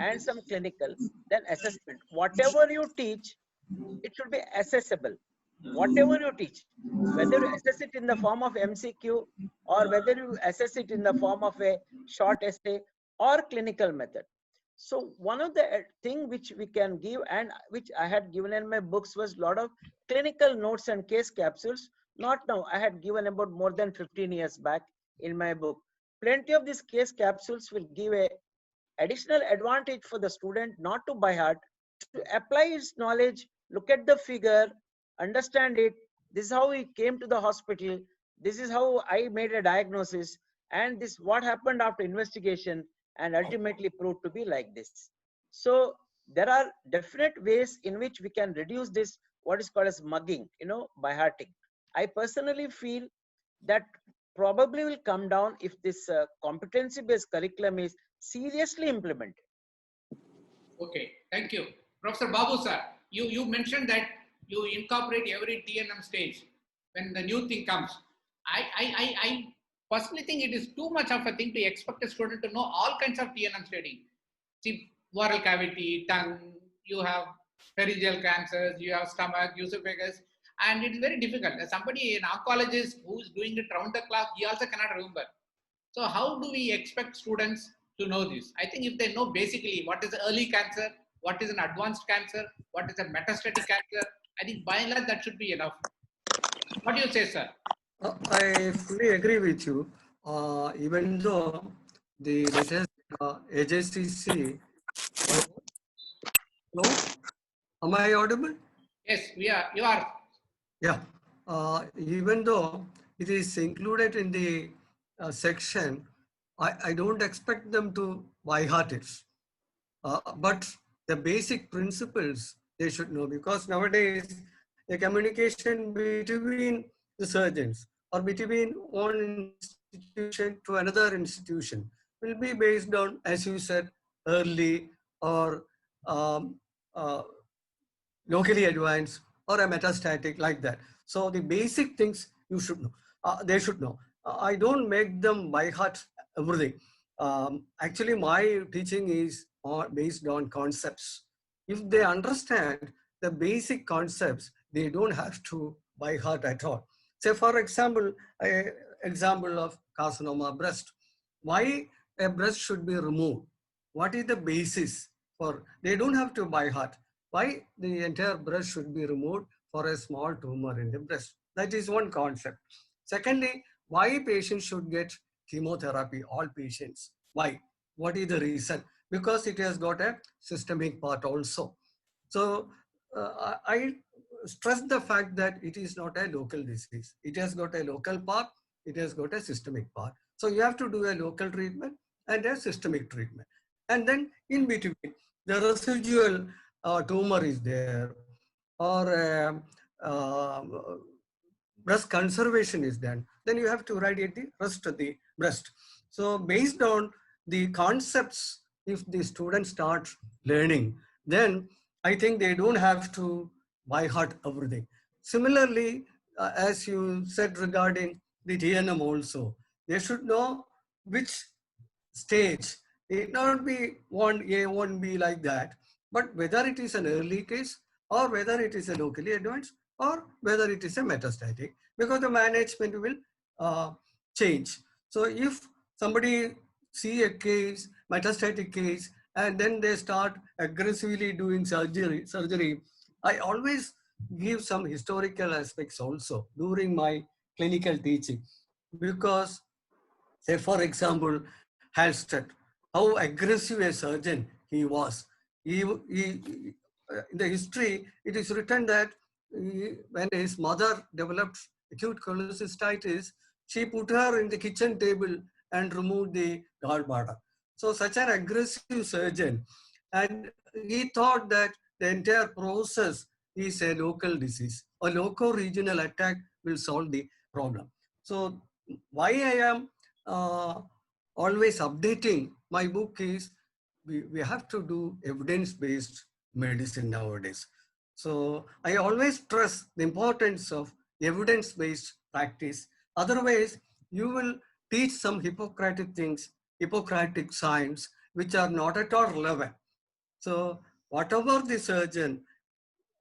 and some clinical, then assessment. Whatever you teach, it should be accessible. Whatever you teach, whether you assess it in the form of MCQ or whether you assess it in the form of a short essay or clinical method. So one of the thing which we can give, and which I had given in my books, was a lot of clinical notes and case capsules. Not now, I had given about more than 15 years back in my book. Plenty of these case capsules will give a additional advantage for the student, not to by heart, to apply his knowledge, look at the figure, understand it. This is how he came to the hospital. This is how I made a diagnosis. And this what happened after investigation, and ultimately proved to be like this. So there are definite ways in which we can reduce this, what is called as mugging, by hearting. I personally feel that probably will come down if this competency-based curriculum is seriously implemented. Okay, thank you. Professor Babu sir, you mentioned that you incorporate every TNM stage. when the new thing comes. I personally think it is too much of a thing to expect a student to know all kinds of TNM study. See, oral cavity, tongue, you have pharyngeal cancers, you have stomach, esophagus, and it's very difficult. Somebody, an oncologist who is doing it round the clock, he also cannot remember. So how do we expect students to know this? I think if they know basically what is early cancer, what is an advanced cancer, what is a metastatic cancer, I think by and large that should be enough. What do you say, sir? I fully agree with you. Even though the latest AJCC, hello, am I audible? Yes, we are. You are. Yeah. Even though it is included in the section, I don't expect them to by heart it. But the basic principles they should know, because nowadays the communication between the surgeons or between one institution to another institution will be based on, as you said, early or um, uh, locally advanced or a metastatic, like that. So the basic things you should know, they should know. I don't make them by heart everything. Actually, my teaching is based on concepts. If they understand the basic concepts, they don't have to by heart at all. Say, for example, a example of carcinoma breast. Why a breast should be removed? What is the basis for? They don't have to by heart. Why the entire breast should be removed for a small tumor in the breast? That is one concept. Secondly, why patients should get chemotherapy, all patients. Why? What is the reason? Because it has got a systemic part also. So I stress the fact that it is not a local disease. It has got a local part, it has got a systemic part. So you have to do a local treatment and a systemic treatment. And then in between, the residual tumor is there, or breast conservation is done, then you have to irradiate the rest of the breast. So based on the concepts, if the students start learning, then I think they don't have to by heart everything. Similarly, as you said regarding the TNM also, they should know which stage. It not be 1A, 1B like that, but whether it is an early case or whether it is a locally advanced or whether it is a metastatic, because the management will change. So if somebody see a case, metastatic case, and then they start aggressively doing surgery, I always give some historical aspects also during my clinical teaching, because say, for example, Halstead, how aggressive a surgeon he was. In the history, it is written that when his mother developed acute cholecystitis, she put her in the kitchen table and removed the gallbladder. So such an aggressive surgeon, and he thought that the entire process is a local disease. A local regional attack will solve the problem. So why I am always updating my book is we have to do evidence-based medicine nowadays. So I always stress the importance of evidence-based practice. Otherwise, you will teach some Hippocratic things, Hippocratic science, which are not at all relevant. So whatever the surgeon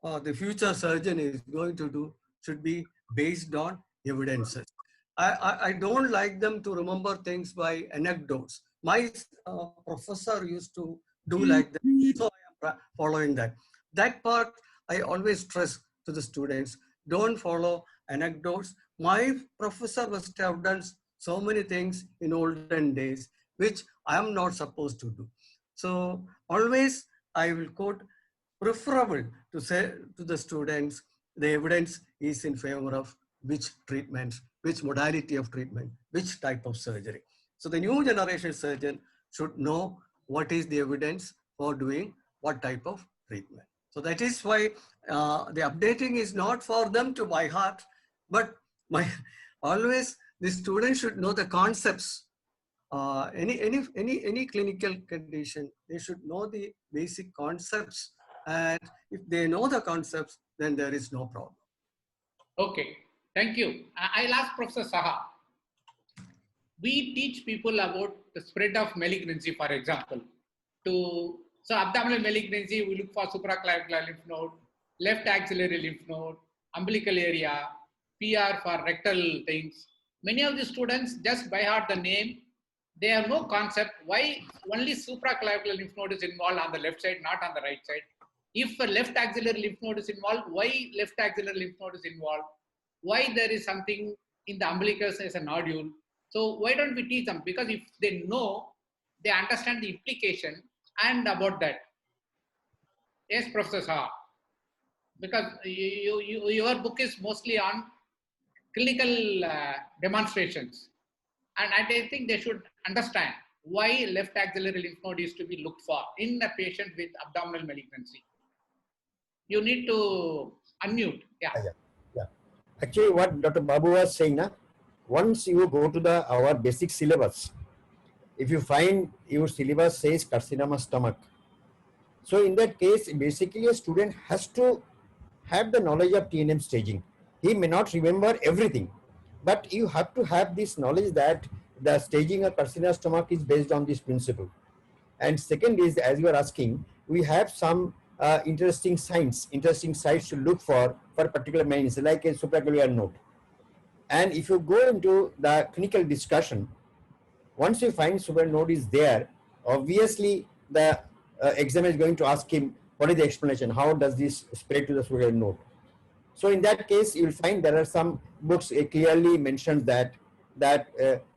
or the future surgeon is going to do should be based on evidences. I don't like them to remember things by anecdotes. My professor used to do like that, so I am following that. That part I always stress to the students, don't follow anecdotes. My professor must have done so many things in olden days, which I am not supposed to do. So always I will quote, preferable to say to the students, the evidence is in favor of which treatment, which modality of treatment, which type of surgery. So the new generation surgeon should know what is the evidence for doing what type of treatment. So that is why the updating is not for them to by heart, but always the student should know the concepts. Any clinical condition, they should know the basic concepts, and if they know the concepts, then there is no problem. Okay. Thank you. I'll ask Professor Saha. We teach people about the spread of malignancy, for example. So abdominal malignancy, we look for supraclavicular lymph node, left axillary lymph node, umbilical area, PR for rectal things. Many of the students just by heart the name, they have no concept why only supraclavicular lymph node is involved on the left side, not on the right side. If a left axillary lymph node is involved, why left axillary lymph node is involved? Why there is something in the umbilicus as a nodule? So why don't we teach them? Because if they know, they understand the implication and about that. Yes, Professor Saha. Because your book is mostly on clinical demonstrations. And I think they should understand why left axillary lymph node is to be looked for in a patient with abdominal malignancy. You need to unmute. Yeah. Actually, what Dr. Babu was saying, once you go to our basic syllabus, if you find your syllabus says carcinoma stomach, so in that case, basically a student has to have the knowledge of TNM staging. He may not remember everything, but you have to have this knowledge that the staging of carcinoma stomach is based on this principle. And second is, as you are asking, we have some interesting sites to look for particular means like a supraclavicular node. And if you go into the clinical discussion, once you find super node is there, obviously the examiner is going to ask him, what is the explanation? How does this spread to the super node? So in that case, you will find there are some books clearly mentioned that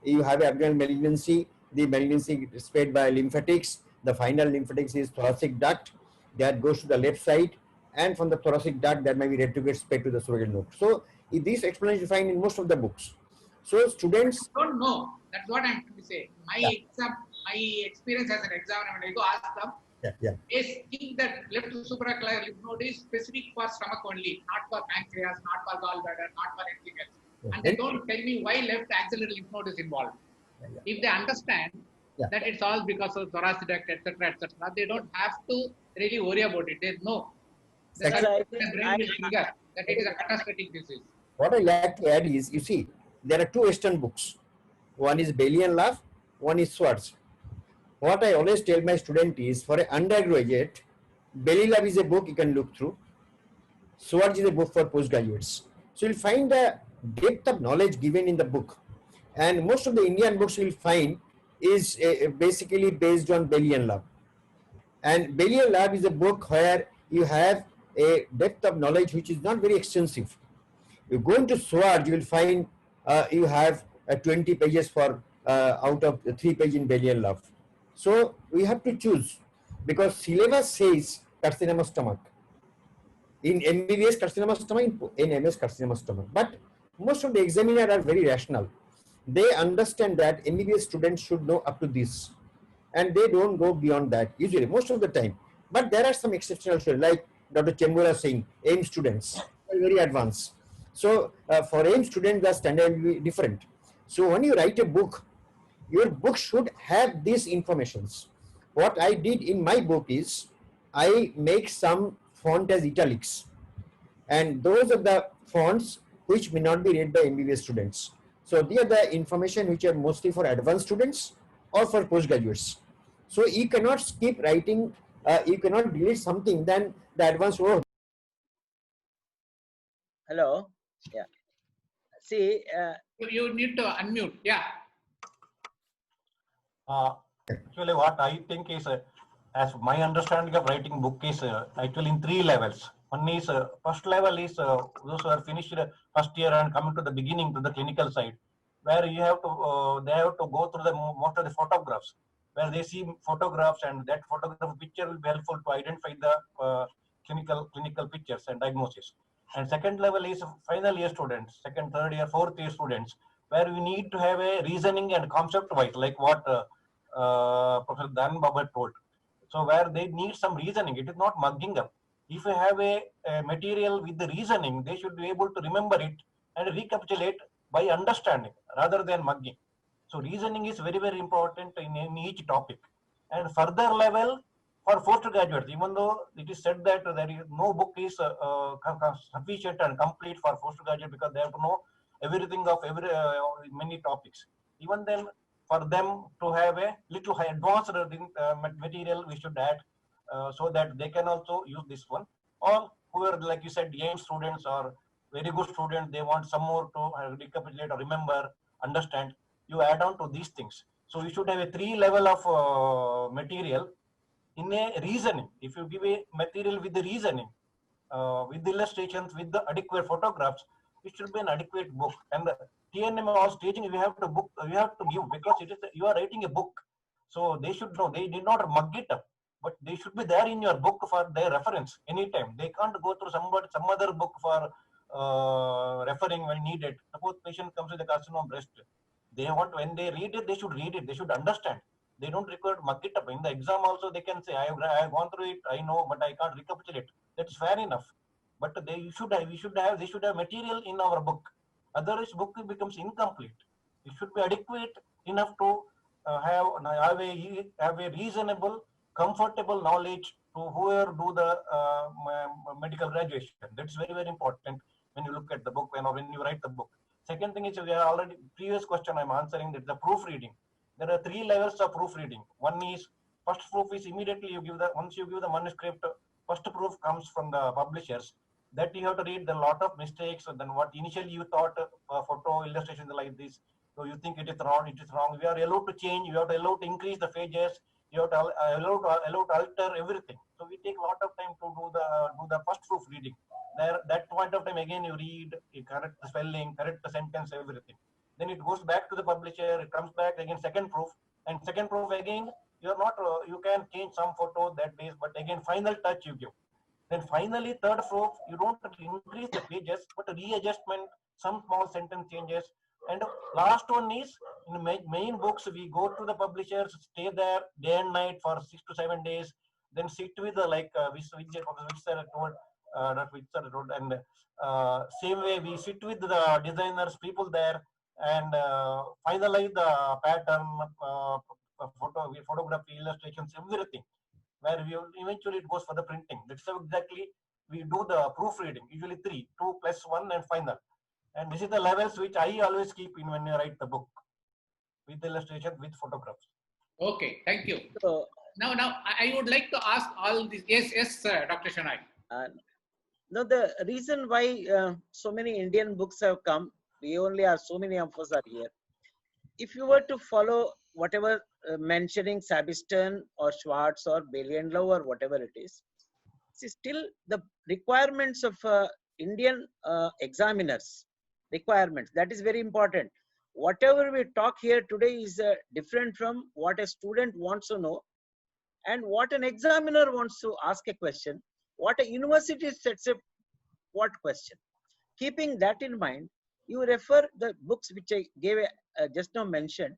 you have abdominal malignancy, the malignancy is spread by lymphatics. The final lymphatics is thoracic duct that goes to the left side, and from the thoracic duct that may be retrograde spread to the suprachiasmatic node. So this explanation you find in most of the books. So students don't know. That's what I'm trying to say. My experience as an examiner, when I go ask them, is think that left supraclavicular lymph node is specific for stomach only, not for pancreas, not for gallbladder, not for anything else. And they don't tell me why left axillary lymph node is involved. If they understand that it's all because of thoracic duct, etc., they don't have to really worry about it. They know the brain will trigger that it is a metastatic disease. What I like to add is, you see, there are two Western books. One is Bailey and Love, one is Swartz. What I always tell my student is, for an undergraduate, Bailey Love is a book you can look through. Swartz is a book for postgraduates. So you'll find the depth of knowledge given in the book. And most of the Indian books you'll find is basically based on Bailey and Love. And Bailey and Love is a book where you have a depth of knowledge which is not very extensive. You go into Swartz, you will find you have 20 pages for out of 3 pages in Bailey and Love. So we have to choose, because syllabus says carcinoma stomach. In MBBS carcinoma stomach, in MS carcinoma stomach. But most of the examiners are very rational. They understand that MBBS students should know up to this, and they don't go beyond that usually, most of the time. But there are some exceptional students, like Dr. Chembura saying, AIM students are very advanced. So for AIM students, the standard will be different. So when you write a book, your book should have these informations. What I did in my book is, I make some font as italics, and those are the fonts which may not be read by MBBS students. So they are the information which are mostly for advanced students or for postgraduates. So you cannot keep writing, you cannot delete something, then the advanced work. Hello. Yeah. See, you need to unmute. Yeah. Actually, what I think is, as my understanding of writing book is actually in 3 levels. One is first level is those who are finished first year and coming to the beginning to the clinical side, where you have to they have to go through the most of the photographs, where they see photographs, and that photograph picture will be helpful to identify the clinical pictures and diagnosis. And second level is final year students, second, third year, fourth year students, where we need to have a reasoning and concept wise, like what Professor Dan Babu told. So where they need some reasoning, it is not mugging up. If you have a material with the reasoning, they should be able to remember it and recapitulate by understanding rather than mugging. So reasoning is very, very important in each topic. And further level, for postgraduates, even though it is said that there is no book is sufficient and complete for postgraduate because they have to know everything of many topics. Even then, for them to have a little high advanced material, we should add so that they can also use this one. Or who are, like you said, young students or very good students, they want some more to recapitulate or remember, understand. You add on to these things. So you should have a 3 level of material in a reasoning. If you give a material with the reasoning, with the illustrations, with the adequate photographs, it should be an adequate book. And the TNM or staging, you have to give because it is you are writing a book. So they should know. They did not mug it up, but they should be there in your book for their reference anytime. They can't go through some other book for referring when needed. Suppose patient comes with a carcinoma of breast. They want, when they read it, they should read it. They should understand. They don't require to mug it up. In the exam also, they can say, I have gone through it, I know, but I can't recapitulate. That's fair enough. But they should have material in our book. Otherwise, book becomes incomplete. It should be adequate enough to have a reasonable, comfortable knowledge to whoever do the medical graduation. That's very, very important when you look at the book when you write the book. Second thing is, we are already, previous question I'm answering, that the proofreading. There are 3 levels of proofreading. One is, first proof is immediately once you give the manuscript, first proof comes from the publishers. That you have to read the lot of mistakes than what initially you thought photo illustrations like this. So you think it is wrong, We are allowed to change, you have to allow to increase the pages, you have to allow to alter everything. So we take a lot of time to do the first proof reading. There, that point of time again you read, you correct the spelling, correct the sentence, everything. Then it goes back to the publisher, it comes back again second proof, and second proof again you are not you can change some photo that base, but again final touch you give. Then finally third proof, you don't increase the pages, but readjustment, some small sentence changes. And last one is, in main books, we go to the publishers, stay there day and night for 6 to 7 days, then sit with the and same way we sit with the designers, people there, and finalize the pattern, photography, illustrations, everything. Where we eventually it goes for the printing. That's how exactly we do the proofreading. Usually 3, 2 plus 1 and final. And this is the levels which I always keep in when I write the book, with illustration, with photographs. Okay, thank you. So, Now I would like to ask all these. Yes, Dr. Shenoy. no, the reason why so many Indian books have come, we only are, so many of us are here. If you were to follow whatever mentioning Sabiston or Schwartz or Bailey&Lowe or whatever it is, see, still the requirements of Indian examiners, requirements, that is very important. Whatever we talk here today is different from what a student wants to know and what an examiner wants to ask a question, what a university sets up what question. Keeping that in mind, you refer the books which I gave just now mentioned.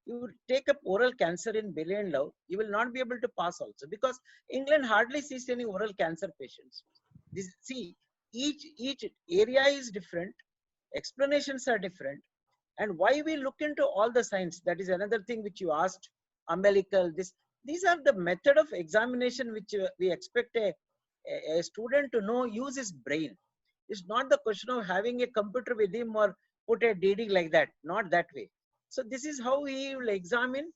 You take up oral cancer in Bailey&Lowe, you will not be able to pass also, because England hardly sees any oral cancer patients. Each area is different, explanations are different, and why we look into all the science, that is another thing which you asked, umbilical, these are the method of examination which we expect a student to know, use his brain. It's not the question of having a computer with him or put a DD like that, not that way. So this is how he will examine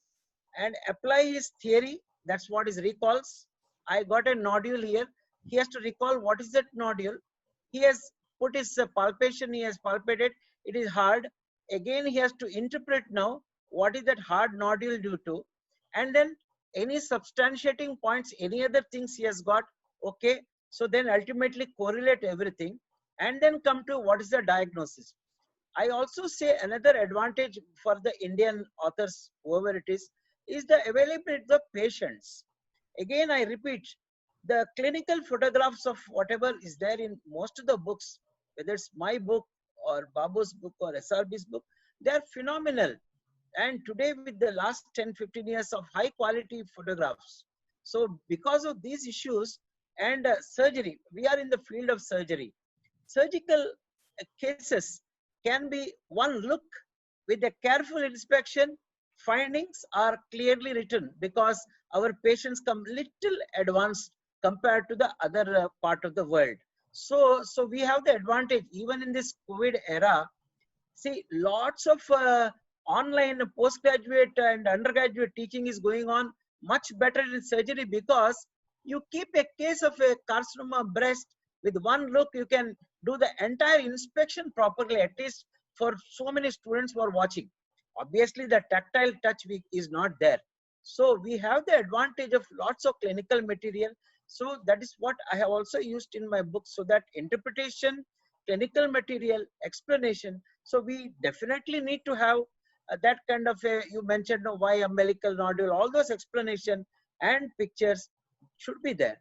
and apply his theory. That's what is recalls. I got a nodule here. He has to recall what is that nodule. He has put his palpation, he has palpated, it is hard. Again, he has to interpret now what is that hard nodule due to. And then any substantiating points, any other things he has got, okay. So then ultimately correlate everything and then come to what is the diagnosis. I also say another advantage for the Indian authors, whoever it is the availability of patients. Again, I repeat, the clinical photographs of whatever is there in most of the books, whether it's my book or Babu's book or SRB's book, they are phenomenal. And today with the last 10-15 years of high quality photographs. So because of these issues and surgery, we are in the field of surgery. Surgical cases can be one look with a careful inspection, findings are clearly written because our patients come little advanced compared to the other part of the world. So we have the advantage even in this COVID era. See, lots of online postgraduate and undergraduate teaching is going on much better in surgery because you keep a case of a carcinoma breast with one look, you can do the entire inspection properly, at least for so many students who are watching. Obviously, the tactile touch is not there. So we have the advantage of lots of clinical material. So that is what I have also used in my book, so that interpretation, clinical material, explanation. So we definitely need to have that kind of a, you mentioned why umbilical nodule, all those explanation and pictures should be there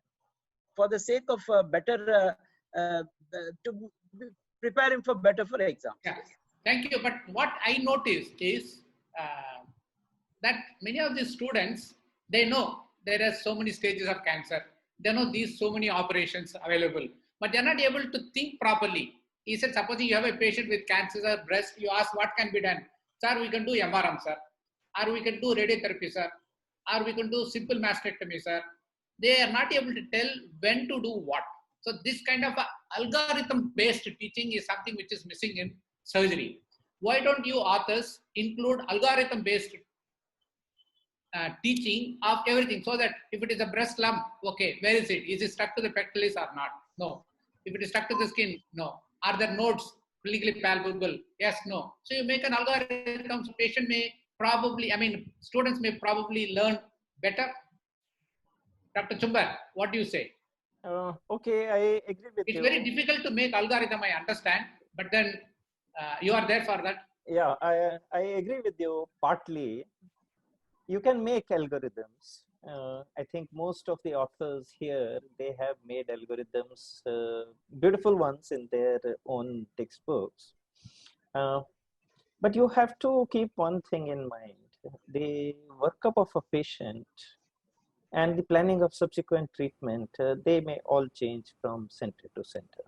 for the sake of better, to preparing for better for exams. Yeah, thank you. But what I noticed is that many of the students, they know there are so many stages of cancer. They know these so many operations available, but they're not able to think properly. He said, supposing you have a patient with cancer or breast, you ask what can be done. Sir, we can do MRM, sir. Or we can do radiotherapy, sir. Or we can do simple mastectomy, sir. They are not able to tell when to do what. So this kind of algorithm-based teaching is something which is missing in surgery. Why don't you authors include algorithm-based teaching of everything, so that if it is a breast lump, okay, where is it? Is it stuck to the pectoralis or not? No. If it is stuck to the skin, no. Are there nodes clinically palpable? Yes, no. So you make an algorithm, so patient may probably, students may probably learn better. Dr. Chumbar, what do you say? Okay, I agree with you. It's very difficult to make algorithm, I understand, but then you are there for that. Yeah, I agree with you partly. You can make algorithms. I think most of the authors here, they have made algorithms, beautiful ones in their own textbooks. But you have to keep one thing in mind. The workup of a patient and the planning of subsequent treatment, they may all change from center to center.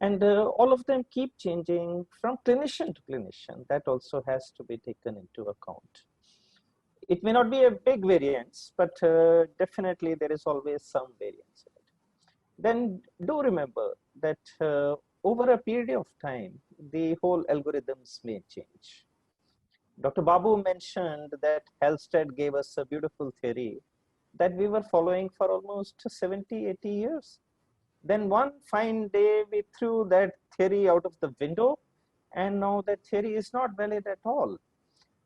And all of them keep changing from clinician to clinician. That also has to be taken into account. It may not be a big variance, but definitely there is always some variance in it. Then do remember that over a period of time, the whole algorithms may change. Dr. Babu mentioned that Halsted gave us a beautiful theory that we were following for almost 70, 80 years. Then one fine day, we threw that theory out of the window, and now that theory is not valid at all.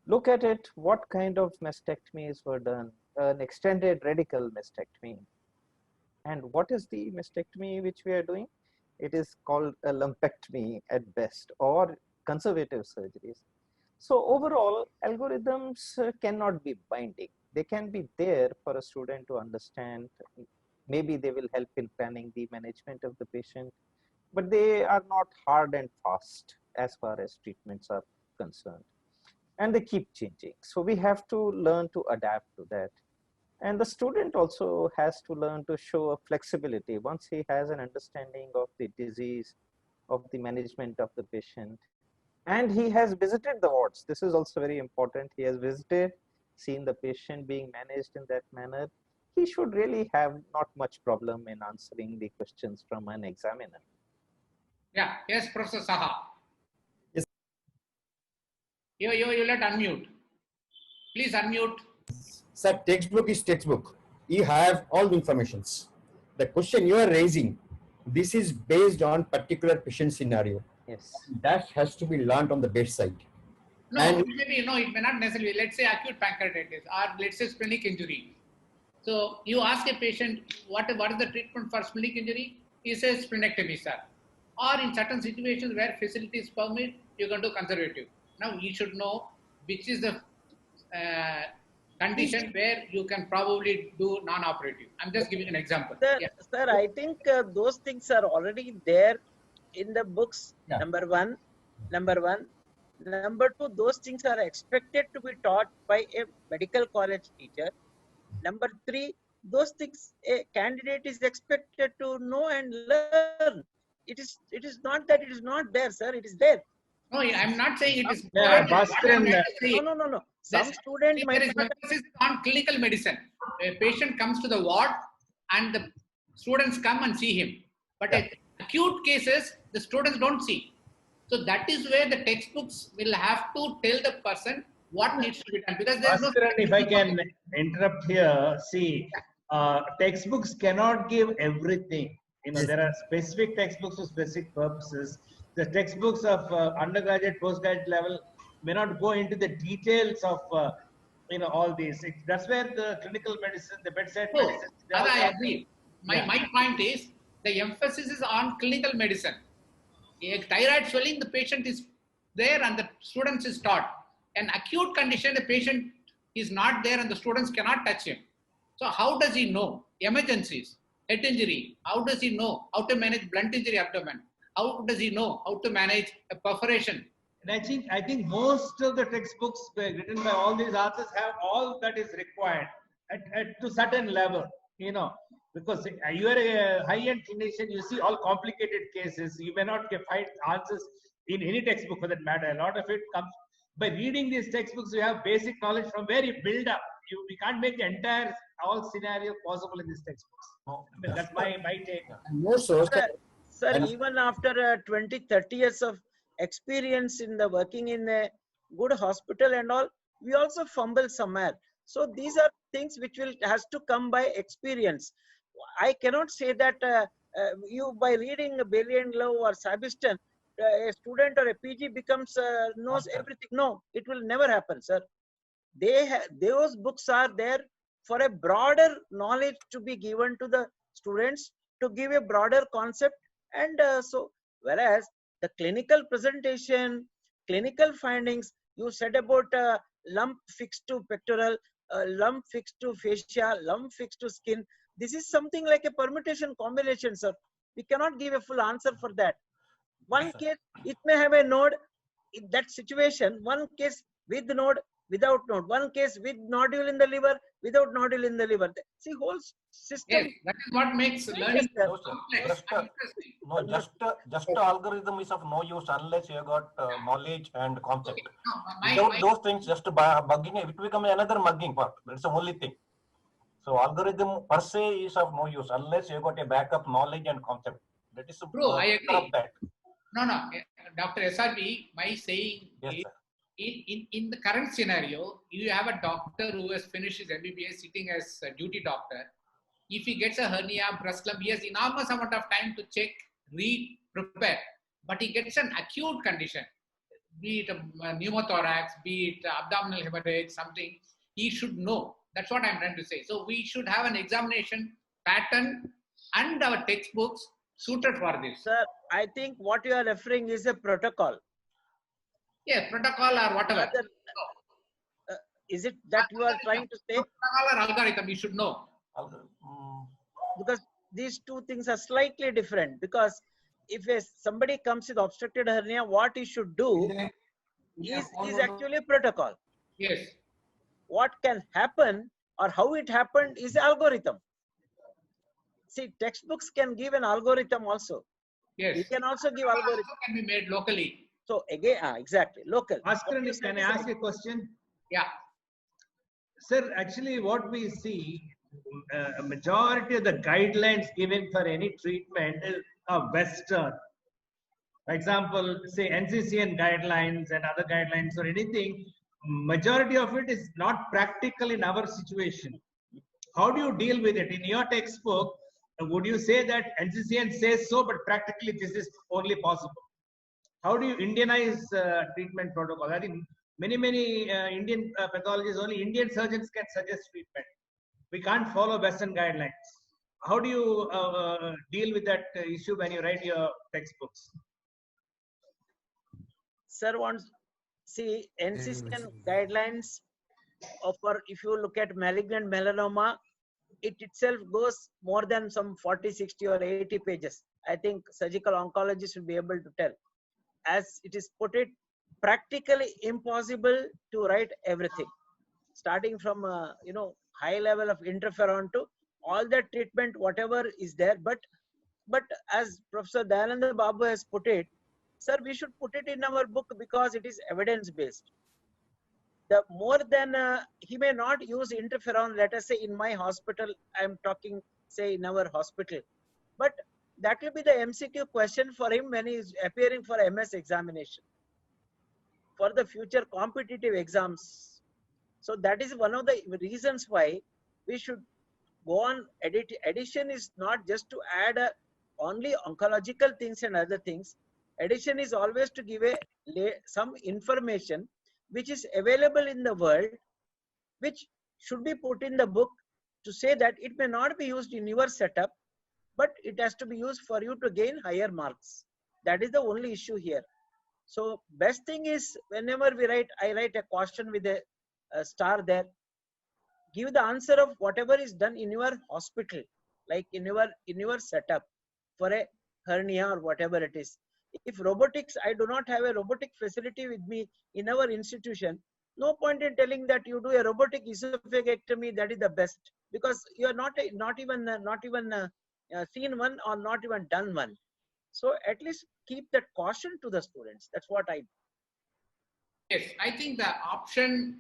Look at it, what kind of mastectomies were done, an extended radical mastectomy. And what is the mastectomy which we are doing? It is called a lumpectomy at best, or conservative surgeries. So overall, algorithms cannot be binding. They can be there for a student to understand. Maybe they will help in planning the management of the patient, but they are not hard and fast as far as treatments are concerned. And they keep changing. So we have to learn to adapt to that. And the student also has to learn to show a flexibility once he has an understanding of the disease, of the management of the patient. And he has visited the wards. This is also very important. He has visited, seen the patient being managed in that manner. He should really have not much problem in answering the questions from an examiner. Yeah, yes, Professor Saha. Yes. You let unmute. Please unmute. Sir, textbook is textbook. You have all the informations. The question you are raising, this is based on particular patient scenario. Yes. That has to be learned on the bedside. No, And maybe no, it may not necessarily. Let's say acute pancreatitis or let's say splenic injury. So you ask a patient, what is the treatment for splenic injury? He says splenectomy, sir. Or in certain situations where facilities permit, you can do conservative. Now you should know which is the condition where you can probably do non-operative. I'm just giving an example. Sir, Yeah. sir, I think those things are already there in the books. Yeah. Number one. Number two, those things are expected to be taught by a medical college teacher. Number three, those things a candidate is expected to know and learn. It is not that it is not there, sir. It is there. No, I'm not saying it is Yeah, bad. What I'm Bhaskaran, trying to say, No. Some There's- student see, might there is not. emphasis on clinical medicine. A patient comes to the ward and the students come and see him. But in acute cases, the students don't see. So that is where the textbooks will have to tell the person what needs to be done, because there is no. Bhaskaran, if I can interrupt here, see, textbooks cannot give everything. There are specific textbooks for specific purposes. The textbooks of undergraduate, postgraduate level may not go into the details of all these. That's where the clinical medicine, the bedside No, medicine. they that also I have- agree. My Yeah. point is the emphasis is on clinical medicine. A thyroid swelling, the patient is there and the students is taught. An acute condition, the patient is not there and the students cannot touch him. So how does he know? Emergencies, head injury, how does he know how to manage blunt injury abdomen? How does he know how to manage a perforation? And I think most of the textbooks written by all these authors have all that is required to certain level, because you are a high-end clinician, you see all complicated cases. You may not find answers in any textbook for that matter. A lot of it comes by reading these textbooks. You have basic knowledge from where you build up. We can't make the entire all scenario possible in these textbooks. No, I mean, that's my take. More so, Sir, And- even after 20, 30 years of experience in the working in a good hospital and all, we also fumble somewhere. So these are things which has to come by experience. I cannot say that you by reading Bailey and Love or Sabiston, a student or a PG becomes knows Okay. everything. No, it will never happen, sir. Those books are there for a broader knowledge to be given to the students, to give a broader concept. And so whereas the clinical presentation, clinical findings, you said about lump fixed to pectoral, lump fixed to fascia, lump fixed to skin. This is something like a permutation combination, sir. We cannot give a full answer for that. One sir. case, it may have a node in that situation, one case with node, without node, one case with nodule in the liver, without nodule in the liver. See, whole system. Yes, that is what makes learning sir. No, sir. complex Just, and interesting. No, just algorithm is of no use unless you have got knowledge and concept. Okay. No, Without those things, just bugging it will become another mugging part. That's the only thing. So algorithm per se is of no use unless you have got a backup knowledge and concept. That is True, I agree. of that. No, Dr. SRB, my saying Yes, is, sir. in the current scenario, you have a doctor who has finished his MBBS sitting as a duty doctor. If he gets a hernia, breast lump, he has enormous amount of time to check, read, prepare. But he gets an acute condition, be it a pneumothorax, be it abdominal hemorrhage, something, he should know. That's what I'm trying to say. So we should have an examination pattern and our textbooks suited for this. Sir, I think what you are referring is a protocol. Yeah, protocol or whatever. Rather, is it that you are trying to say? Protocol or algorithm, you should know. Because these two things are slightly different. Because if somebody comes with obstructed hernia, what he should do is actually a protocol. Yes. What can happen or how it happened is algorithm. See, textbooks can give an algorithm also. Yes. We can also give Also algorithm. can be made locally. So again, exactly, local. Bhaskaran, can I ask a question? Yeah. Sir, actually what we see, a majority of the guidelines given for any treatment are Western. For example, say NCCN guidelines and other guidelines or anything, majority of it is not practical in our situation. How do you deal with it? In your textbook, would you say that NCCN says so, but practically this is only possible? How do you Indianize treatment protocol? I think many Indian pathologists, only Indian surgeons can suggest treatment. We can't follow Western guidelines. How do you deal with that issue when you write your textbooks? Sir wants, see, NCCN guidelines offer, if you look at malignant melanoma, it itself goes more than some 40, 60 or 80 pages. I think surgical oncologists will be able to tell. As it is put it, practically impossible to write everything. Starting from, high level of interferon to all the treatment, whatever is there. But as Professor Dayananda Babu has put it, sir, we should put it in our book because it is evidence based. The more than he may not use interferon. Let us say in my hospital, I am talking, say in our hospital, but that will be the MCQ question for him when he is appearing for MS examination, for the future competitive exams. So that is one of the reasons why we should go on. Addition is not just to add only oncological things and other things. Addition is always to give some information which is available in the world, which should be put in the book to say that it may not be used in your setup, but it has to be used for you to gain higher marks. That is the only issue here. So best thing is, whenever we write, I write a question with a star there. Give the answer of whatever is done in your hospital, like in your setup for a hernia or whatever it is. If robotics, I do not have a robotic facility with me in our institution, no point in telling that you do a robotic esophagectomy, that is the best, because you are not even seen one or not even done one. So at least keep that caution to the students. That's what I do. Yes, I think the option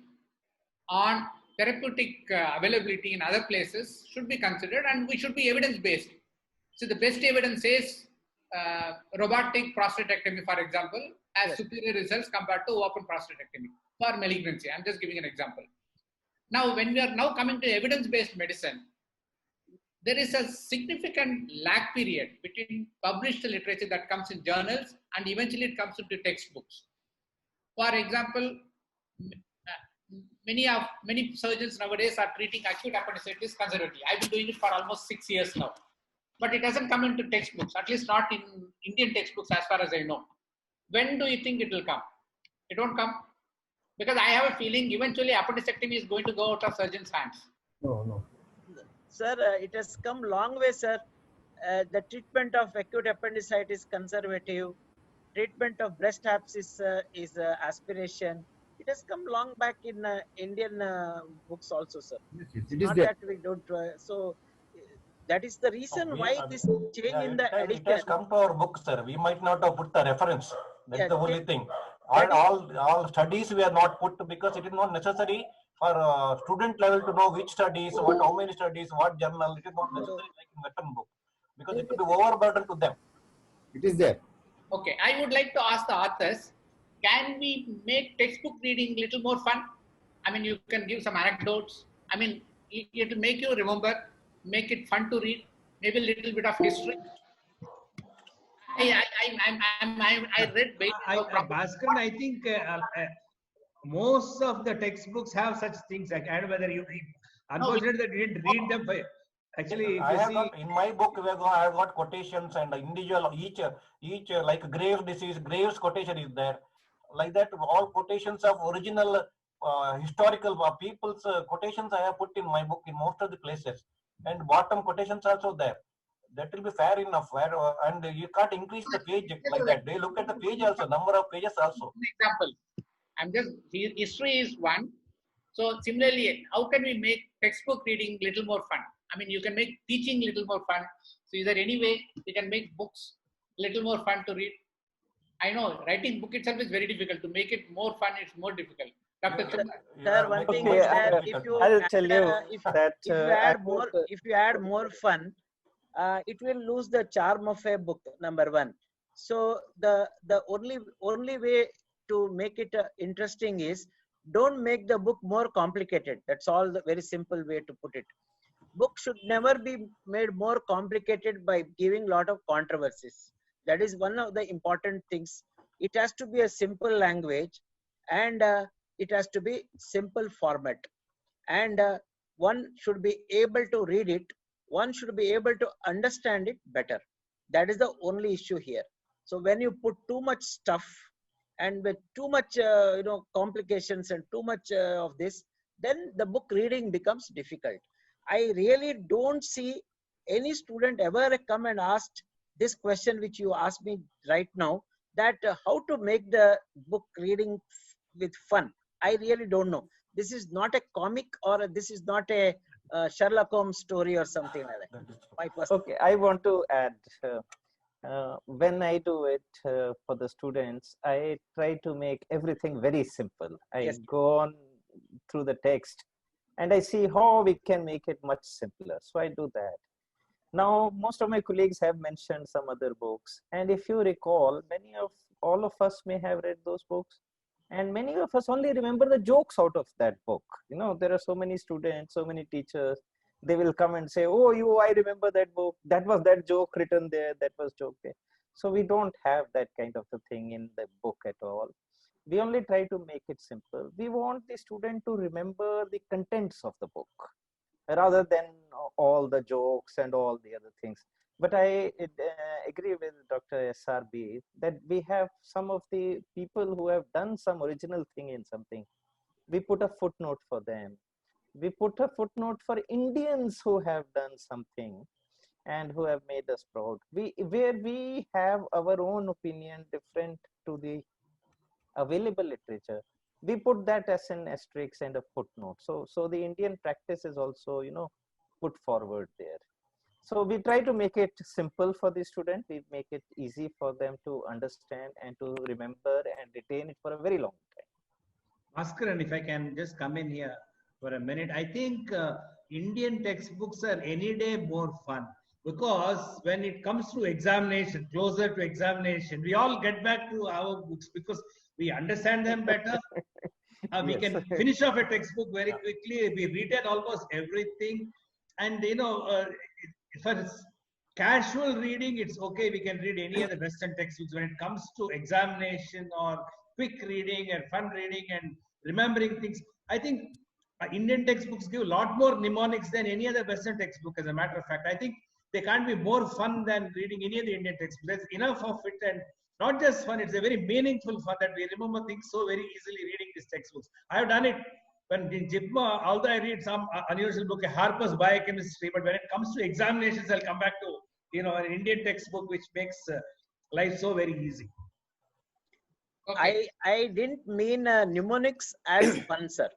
on therapeutic availability in other places should be considered, and we should be evidence based. So the best evidence says robotic prostatectomy, for example, has Yes. superior results compared to open prostatectomy for malignancy. I'm just giving an example. Now, when we are now coming to evidence-based medicine, there is a significant lag period between published literature that comes in journals and eventually it comes into textbooks. For example, many surgeons nowadays are treating acute appendicitis conservatively. I've been doing it for almost 6 years now, but it doesn't come into textbooks, at least not in Indian textbooks as far as I know. When do you think it will come? It won't come, because I have a feeling eventually appendicectomy is going to go out of surgeons' hands. No. Sir, it has come long way, sir. The treatment of acute appendicitis conservative, treatment of breast abscess is aspiration. It has come long back in Indian books also, sir. It is Not there. that we don't. That is the reason why this change in the It has addition. come to our book, sir. We might not have put the reference. That's Yeah, the only thing. that All studies we are not put because it is not necessary for student level to know which studies, how many studies, what journal. It is not necessary like in Western book because it will be overburden to them. It is there. Okay, I would like to ask the authors, can we make textbook reading little more fun? I mean, you can give some anecdotes. I mean, it will make you remember, make it fun to read, maybe a little bit of history. I read Bhaskaran, I think most of the textbooks have such things. Like, and whether you, unfortunately, they didn't read them. Actually, if I you have see, got in my book. I have got quotations and individual each like Graves disease. Graves quotation is there. Like that, all quotations of original historical people's quotations I have put in my book in most of the places, and bottom quotations also there. That will be fair enough. And you can't increase the page like that. They look at the page also, number of pages also. example. History is one. So similarly, how can we make textbook reading little more fun? I mean, you can make teaching little more fun. So is there any way we can make books little more fun to read? I know writing book itself is very difficult. To make it more fun, it's more difficult. Dr. Chumba. Sir, one thing Okay, is that if you I'll add, tell you that if you I add would, more, if you add more fun, it will lose the charm of a book. Number one. So the only way to make it interesting is, don't make the book more complicated. That's all, the very simple way to put it. Book should never be made more complicated by giving lot of controversies. That is one of the important things. It has to be a simple language, and it has to be simple format, and one should be able to read it. One should be able to understand it better. That is the only issue here. So when you put too much stuff and with too much complications and too much of this, then the book reading becomes difficult. I really don't see any student ever come and asked this question which you asked me right now, that how to make the book reading with fun. I really don't know. This is not a comic, or this is not a Sherlock Holmes story or something like that. My personal. okay, I want to add. when I do it for the students, I try to make everything very simple. I Yes. go on through the text and I see how we can make it much simpler. So I do that. Now, most of my colleagues have mentioned some other books. And if you recall, all of us may have read those books. And many of us only remember the jokes out of that book. You know, there are so many students, so many teachers. They will come and say, oh, I remember that book. That was that joke written there. That was joke there. So we don't have that kind of a thing in the book at all. We only try to make it simple. We want the student to remember the contents of the book rather than all the jokes and all the other things. But I agree with Dr. SRB that we have some of the people who have done some original thing in something. We put a footnote for them. We put a footnote for Indians who have done something and who have made us proud. Where we have our own opinion different to the available literature, we put that as an asterisk and a footnote. So the Indian practice is also, you know, put forward there. So we try to make it simple for the student. We make it easy for them to understand and to remember and retain it for a very long time. Bhaskar, and if I can just come in here for a minute, I think Indian textbooks are any day more fun, because when it comes to examination, closer to examination, we all get back to our books because we understand them better. We Yes. can finish off a textbook very quickly. We retain almost everything. And, you know, for casual reading, it's okay. We can read any other Western textbooks. When it comes to examination or quick reading and fun reading and remembering things, I think Indian textbooks give a lot more mnemonics than any other Western textbook. As a matter of fact, I think they can't be more fun than reading any of the Indian textbooks. There's enough of it, and not just fun, it's a very meaningful fun that we remember things so very easily reading these textbooks. I have done it when in JIPMA, although I read some unusual book, Harper's Biochemistry, but when it comes to examinations, I'll come back to, you know, an Indian textbook, which makes life so very easy. Okay. I didn't mean mnemonics as fun, sir.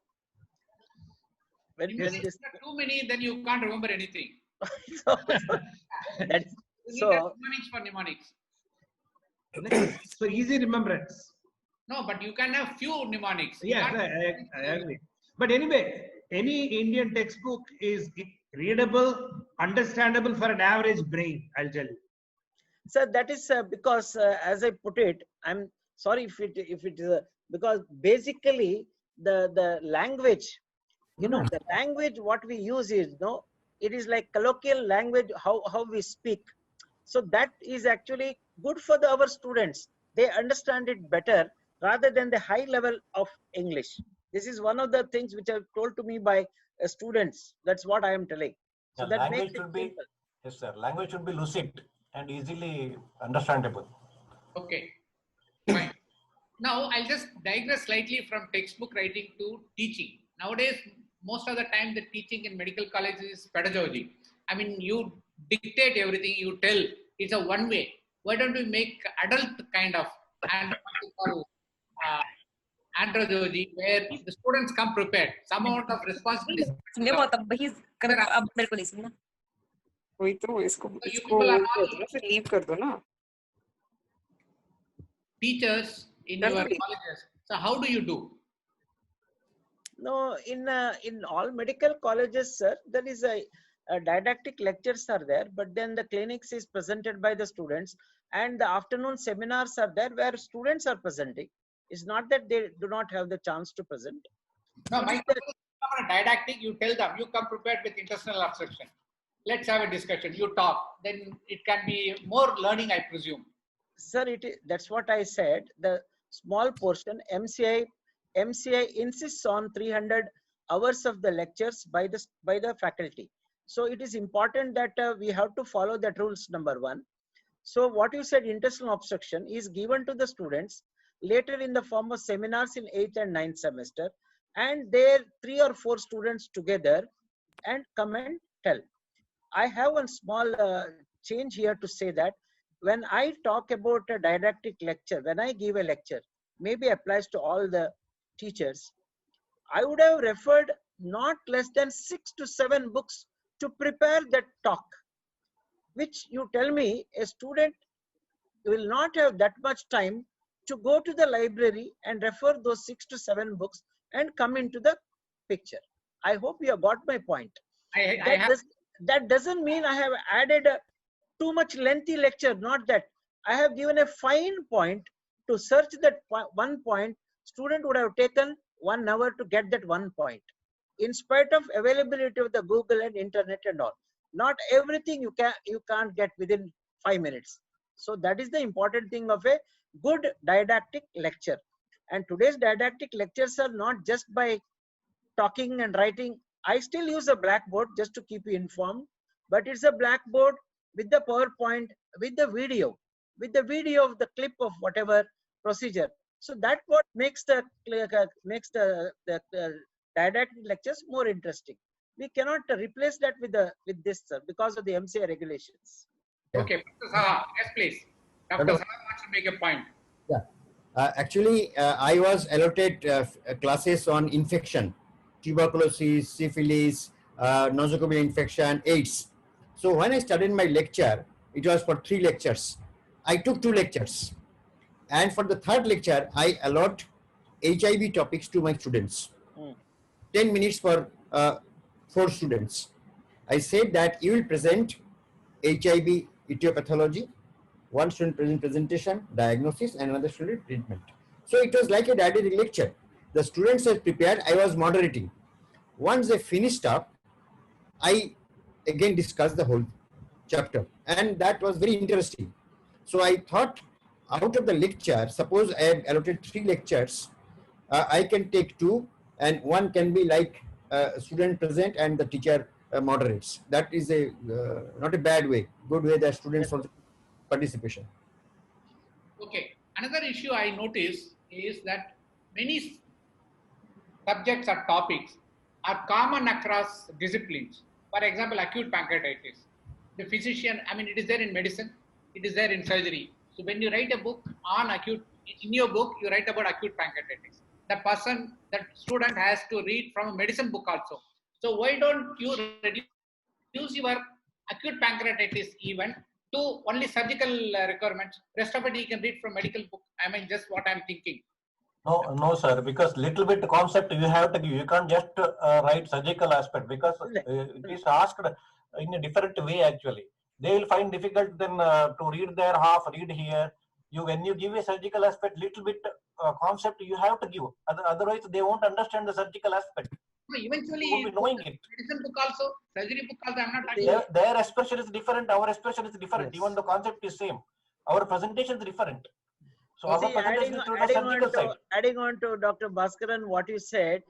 When If this, there are too many, then you can't remember anything. that's You need so. mnemonics for mnemonics. It's for easy remembrance. No, but you can have few mnemonics. You Yeah, can't- I agree. But anyway, any Indian textbook is readable, understandable for an average brain, I'll tell you. So that is because, as I put it, I'm sorry if it is because basically the language, you know, the language what we use is, no, it is like colloquial language, how we speak. So that is actually good for our students. They understand it better rather than the high level of English. This is one of the things which are told to me by students. That's what I am telling. So Yeah, that language makes it should be, simple. yes sir, language should be lucid and easily understandable. Okay, fine. Now I'll just digress slightly from textbook writing to teaching. Nowadays, most of the time, the teaching in medical college is pedagogy. I mean, you dictate everything, you tell. It's a one way. Why don't we make adult kind of and what we call andragogy, where the students come prepared, some amount of responsibility. सुनने वो तब वही कर अब मेरे को नहीं सुनना वही तो इसको So you इसको people are कर all दो ना फिर लीव कर दो ना teachers in That's your right. colleges. So how do you do? No, in all medical colleges, sir, there is a didactic lectures are there, but then the clinics is presented by the students, and the afternoon seminars are there where students are presenting. It's not that they do not have the chance to present. No, It my is that- question is a didactic, you tell them, you come prepared with intestinal obstruction. Let's have a discussion. You talk. Then it can be more learning, I presume. Sir, that's what I said. The small portion MCI insists on 300 hours of the lectures by the faculty. So it is important that we have to follow that rules, number one. So what you said, intestinal obstruction, is given to the students later in the form of seminars in 8th and 9th semester, and there 3 or 4 students together and come and tell. I have one small change here to say that when I talk about a didactic lecture, when I give a lecture, maybe applies to all the teachers, I would have referred not less than 6 to 7 books to prepare that talk, which you tell me a student will not have that much time to go to the library and refer those 6 to 7 books and come into the picture. I hope you have got my point. That doesn't mean I have added a too much lengthy lecture, not that. I have given a fine point. To search that one point, student would have taken 1 hour to get that one point. In spite of availability of the Google and internet and all. Not everything you can't get within 5 minutes. So that is the important thing of a good didactic lecture. And today's didactic lectures are not just by talking and writing. I still use a blackboard just to keep you informed, but it's a blackboard with the PowerPoint, with the video of the clip of whatever procedure. So that what makes the didactic lectures more interesting. We cannot replace that with this, sir, because of the MCA regulations. Okay, Dr. Saha, yes, please. Dr. Saha wants to make a point. Yeah. Actually, I was allotted classes on infection, tuberculosis, syphilis, nosocomial infection, AIDS. So when I started my lecture, it was for 3 lectures. I took 2 lectures. And for the 3rd lecture, I allot HIV topics to my students. 10 minutes for 4 students. I said that you will present HIV etiology, one student present presentation, diagnosis, and another student treatment. So it was like a didactic lecture. The students were prepared, I was moderating. Once they finished up, I again discussed the whole chapter, and that was very interesting. So I thought, out of the lecture, suppose I have allotted 3 lectures, I can take 2, and one can be like student present and the teacher moderates. That is a not a bad way, good way that students also participation. Okay, another issue I notice is that many subjects or topics are common across disciplines. For example, acute pancreatitis. The physician, I mean, it is there in medicine, it is there in surgery. So when you write a book on acute, in your book, you write about acute pancreatitis. That student has to read from a medicine book also. So why don't you reduce your acute pancreatitis even to only surgical requirements? Rest of it he can read from medical book. I mean, just what I'm thinking. No, sir, because little bit concept you have to give. You can't just write surgical aspect, because it is asked in a different way actually. They will find difficult then to read their half, read here. When you give a surgical aspect, little bit concept you have to give. Otherwise, they won't understand the surgical aspect. No, eventually, You will be knowing it. medicine book also, surgery book also, I'm not talking. Their expression is different. Our expression is different. Yes. Even the concept is same. Our presentation is different. So our See, presentation is to the surgical side. adding on to Dr. Bhaskaran, what you said,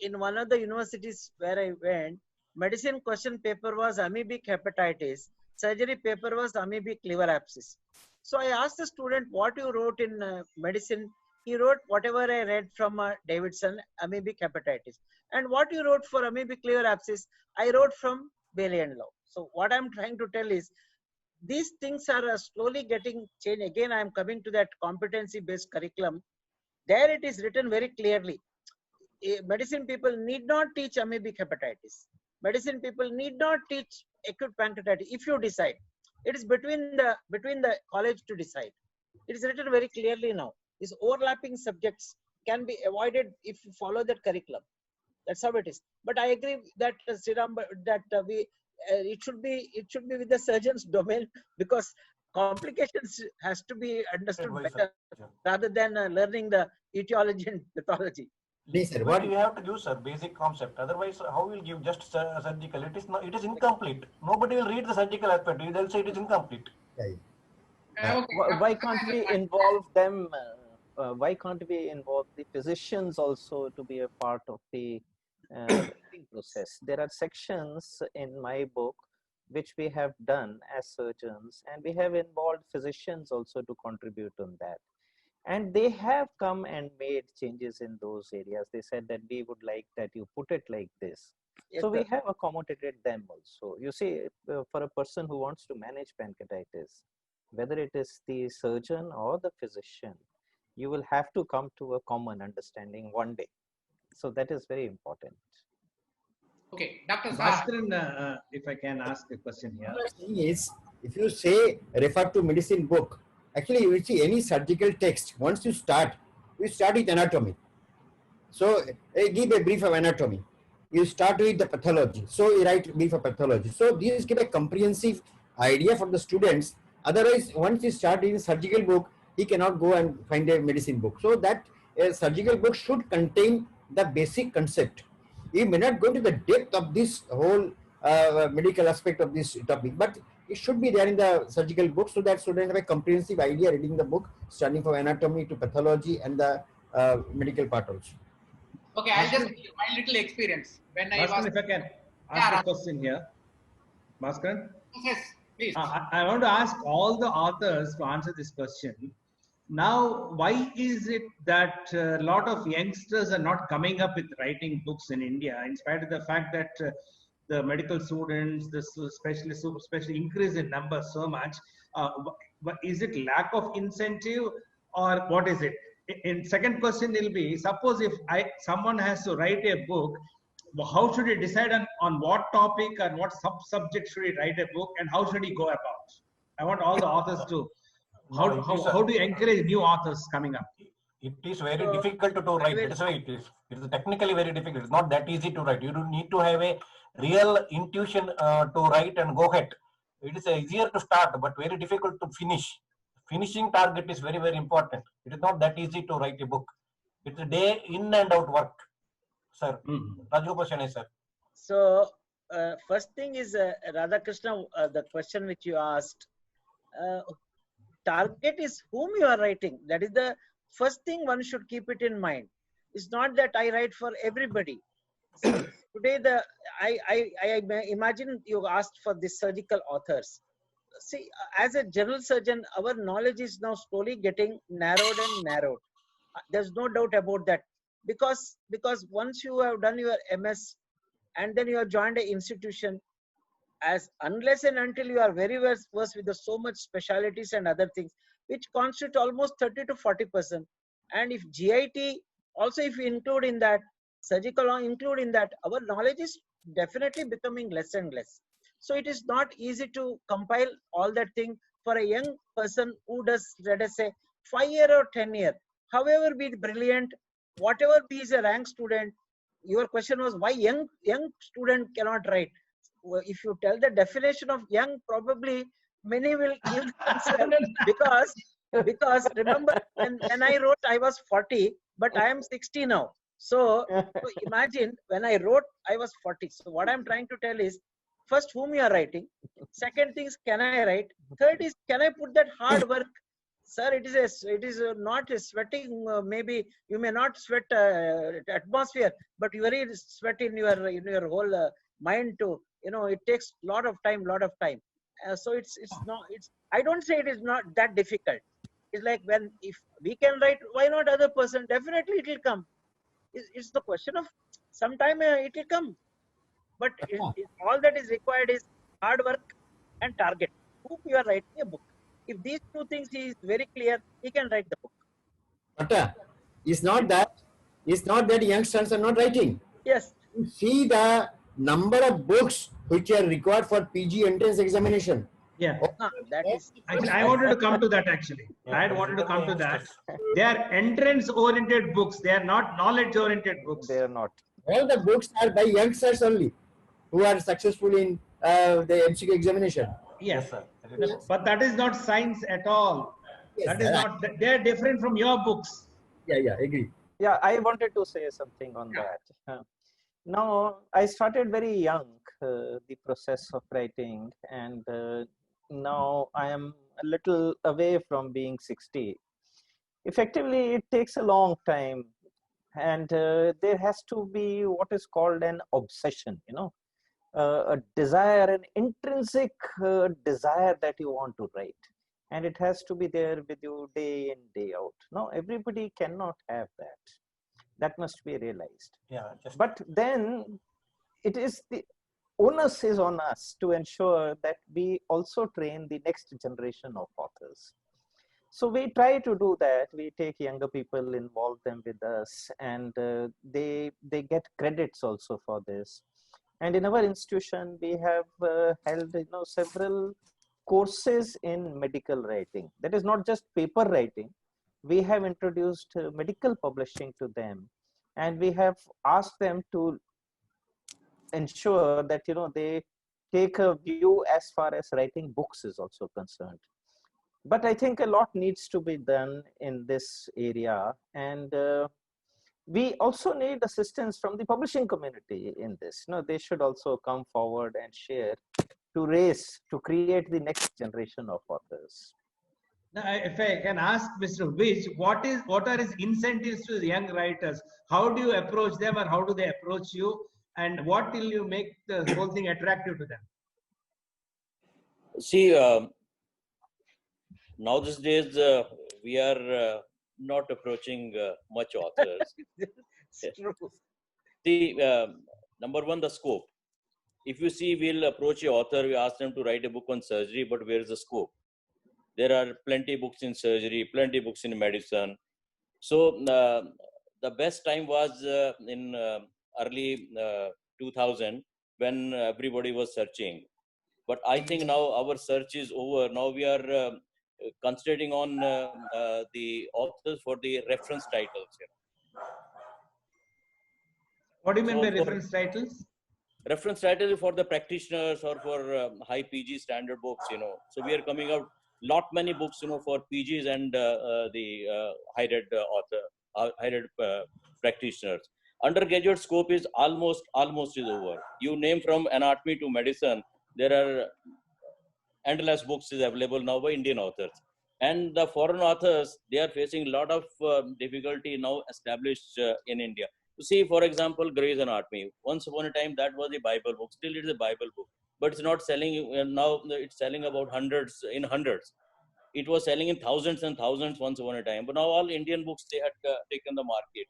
in one of the universities where I went, medicine question paper was amoebic hepatitis, surgery paper was amoebic liver abscess. So I asked the student what you wrote in medicine. He wrote whatever I read from Davidson, amoebic hepatitis. And what you wrote for amoebic liver abscess, I wrote from Bailey and Lowe. So what I'm trying to tell is, these things are slowly getting changed. Again, I am coming to that competency-based curriculum. There it is written very clearly. Medicine people need not teach amoebic hepatitis. Medicine people need not teach acute pancreatitis. If you decide, it is between the college to decide. It is written very clearly now. These overlapping subjects can be avoided if you follow that curriculum. That's how it is. But I agree that it should be with the surgeon's domain, because complications has to be understood better rather than learning the etiology and pathology. Yes, sir. What you have to give, sir, basic concept. Otherwise, how will you just surgical? It is incomplete. Nobody will read the surgical aspect. They'll say it is incomplete. Why can't we involve them? Why can't we involve the physicians also to be a part of the writing process? There are sections in my book which we have done as surgeons, and we have involved physicians also to contribute on that. And they have come and made changes in those areas. They said that we would like that you put it like this. Yes, so we sir. have accommodated them also. You see, for a person who wants to manage pancreatitis, whether it is the surgeon or the physician, you will have to come to a common understanding one day. So that is very important. Okay, Dr. Saha. Bhaskaran, if I can ask a question here. The thing is, if you say refer to medicine book, Actually, you see any surgical text, once you start with anatomy. So give a brief of anatomy. You start with the pathology. So you write brief of pathology. So these give a comprehensive idea for the students. Otherwise, once you start in surgical book, he cannot go and find a medicine book. So that a surgical book should contain the basic concept. You may not go to the depth of this whole medical aspect of this topic, but it should be there in the surgical book so that students have a comprehensive idea reading the book, starting from anatomy to pathology and the medical part also. Okay, I'll just give my little experience. When I was... Bhaskaran, if I can ask a question here. Bhaskaran? Yes, please. I want to ask all the authors to answer this question. Now, why is it that a lot of youngsters are not coming up with writing books in India, in spite of the fact that the medical students, the specialists, especially increase in number so much? Is it lack of incentive or what is it? In second question will be, suppose if someone has to write a book, how should he decide on what topic and what subject should he write a book, and how should he go about? I want all the authors to, how do you encourage new authors coming up? It is very difficult to write. That's why it is. It is technically very difficult. It's not that easy to write. You do need to have a real intuition to write and go ahead. It is easier to start, but very difficult to finish. Finishing target is very, very important. It is not that easy to write a book. It's a day in and out work, sir. Rajagopal, sir. So, first thing is, Radhakrishna, the question which you asked, target is whom you are writing. That is the first thing one should keep it in mind. It's not that I write for everybody. See, today, I imagine you asked for the surgical authors. See, as a general surgeon, our knowledge is now slowly getting narrowed and narrowed. There's no doubt about that. Because once you have done your MS and then you have joined an institution, unless and until you are very versed with so much specialities and other things, which constitute almost 30 to 40%. And if GIT, also if we include in that, surgical include in that, our knowledge is definitely becoming less and less. So it is not easy to compile all that thing for a young person who does, let us say, 5-year or 10-year. However be brilliant, whatever be is a rank student. Your question was why young student cannot write. Well, if you tell the definition of young, probably many will give answer because remember when I wrote I was 40, but I am 60 now. So imagine when I wrote I was 40. So what I'm trying to tell is, first, whom you are writing. Second thing is, can I write? Third is, can I put that hard work? Sir, it is not a sweating. Maybe you may not sweat atmosphere, but you really sweat in your whole mind too. It takes lot of time. So it's not. I don't say it is not that difficult. It's like if we can write, why not other person? Definitely it will come. It's the question of sometime it will come. But all that is required is hard work and target. Who you are writing a book. If these two things is very clear, he can write the book. But it's not that youngsters are not writing. Yes. You see the number of books which are required for PG entrance examination. Yeah. That is. Actually, I wanted to come to that actually. I wanted to come to that. They are entrance-oriented books. They are not knowledge-oriented books. They are not. All the books are by youngsters only who are successful in the MCQ examination. Yes, sir. But that is not science at all. Yes, that is not. They are different from your books. Yeah, agree. Yeah, I wanted to say something on that. Now, I started very young, the process of writing, and now I am a little away from being 60. Effectively, it takes a long time, and there has to be what is called an obsession, a desire, an intrinsic desire that you want to write. And it has to be there with you day in, day out. Now, everybody cannot have that. That must be realized. Yeah. But then it is the onus is on us to ensure that we also train the next generation of authors. So we try to do that. We take younger people, involve them with us, and they get credits also for this. And in our institution, we have held several courses in medical writing. That is not just paper writing. We have introduced medical publishing to them, and we have asked them to ensure that they take a view as far as writing books is also concerned. But I think a lot needs to be done in this area, and we also need assistance from the publishing community in this. They should also come forward and share to create the next generation of authors. Now, if I can ask Mr. Vij, what are his incentives to the young writers? How do you approach them, or how do they approach you? And what will you make the whole thing attractive to them? See, now these days we are not approaching much authors. It's true. See, number one, the scope. If you see, we'll approach an author, we ask them to write a book on surgery, but where is the scope? There are plenty books in surgery, plenty books in medicine. So the best time was in early 2000 when everybody was searching. But I think now our search is over. Now we are concentrating on the authors for the reference titles. What do you mean by So reference titles? reference title for the practitioners or for high PG standard books, So we are coming out lot many books, for PGs and the high-read practitioners. Undergraduate scope is almost is over. You name from anatomy to medicine, there are endless books is available now by Indian authors. And the foreign authors, they are facing a lot of difficulty now established in India. You see, for example, Grey's Anatomy. Once upon a time, that was a Bible book. Still, it is a Bible book, but it's not selling. Now it's selling about hundreds. It was selling in thousands and thousands once upon a time. But now all Indian books, they had taken the market.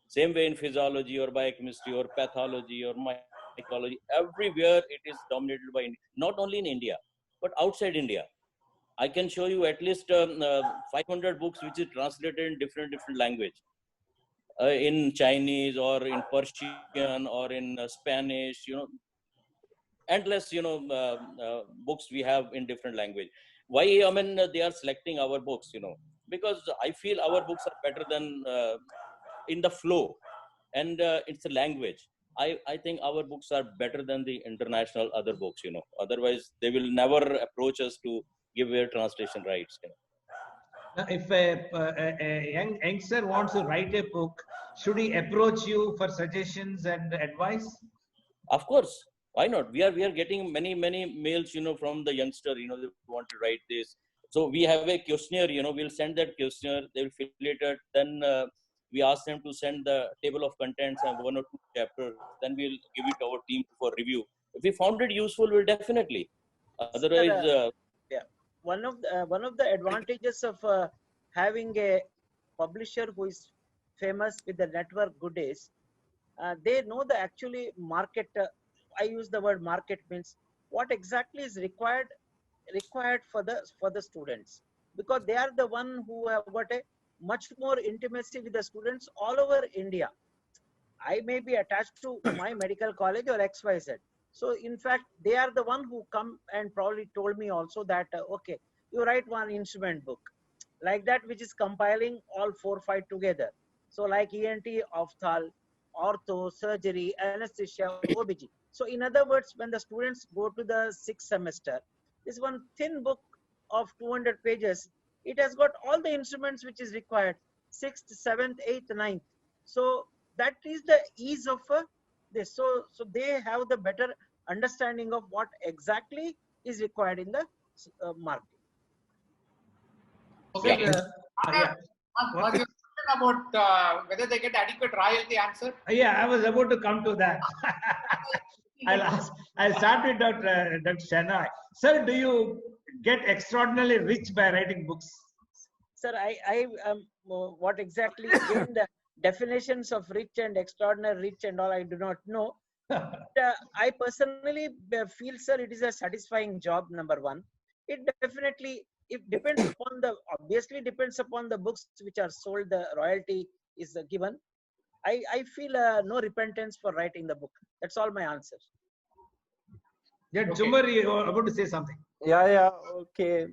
Same way in physiology or biochemistry or pathology or mycology, everywhere it is dominated by India. Not only in India, but outside India. I can show you at least 500 books which is translated in different language. In Chinese or in Persian or in Spanish, endless, books we have in different language. Why? I mean, they are selecting our books, because I feel our books are better than in the flow, and it's a language. I think our books are better than the international other books, Otherwise, they will never approach us to give their translation rights. Now, if a youngster wants to write a book, should he approach you for suggestions and advice? Of course, why not? We are getting many mails, from the youngster, they want to write this. So we have a questionnaire, we'll send that questionnaire, they will fill it. Then we ask them to send the table of contents and 1 or 2 chapters. Then we'll give it to our team for review. If we found it useful, we'll definitely. Otherwise, yeah, one of the advantages of having a publisher who is famous with the network good is they know the actually market. I use the word market means what exactly is required for the students, because they are the one who have got a much more intimacy with the students all over India. I may be attached to my medical college or XYZ. So in fact, they are the one who come and probably told me also that, okay, you write one instrument book like that, which is compiling all 4 or 5 together. So like ENT, ophthal, ortho, surgery, anesthesia, OBG. So in other words, when the students go to the 6th semester, this one thin book of 200 pages, it has got all the instruments which is required, 6th, 7th, 8th, 9th. So that is the ease of this. So they have the better understanding of what exactly is required in the market. Okay. Yeah. Was your question about whether they get adequate royalty answer? Yeah, I was about to come to that. I'll start with Dr. Shenoy. Sir, do you get extraordinarily rich by writing books? Sir, I what exactly again the definitions of rich and extraordinary rich and all I do not know. But, I personally feel, sir, it is a satisfying job. Number one, it definitely depends upon obviously depends upon the books which are sold. The royalty is given. I feel no repentance for writing the book. That's all my answer. Yeah, Okay. Chumar, you are about to say something. Yeah, okay.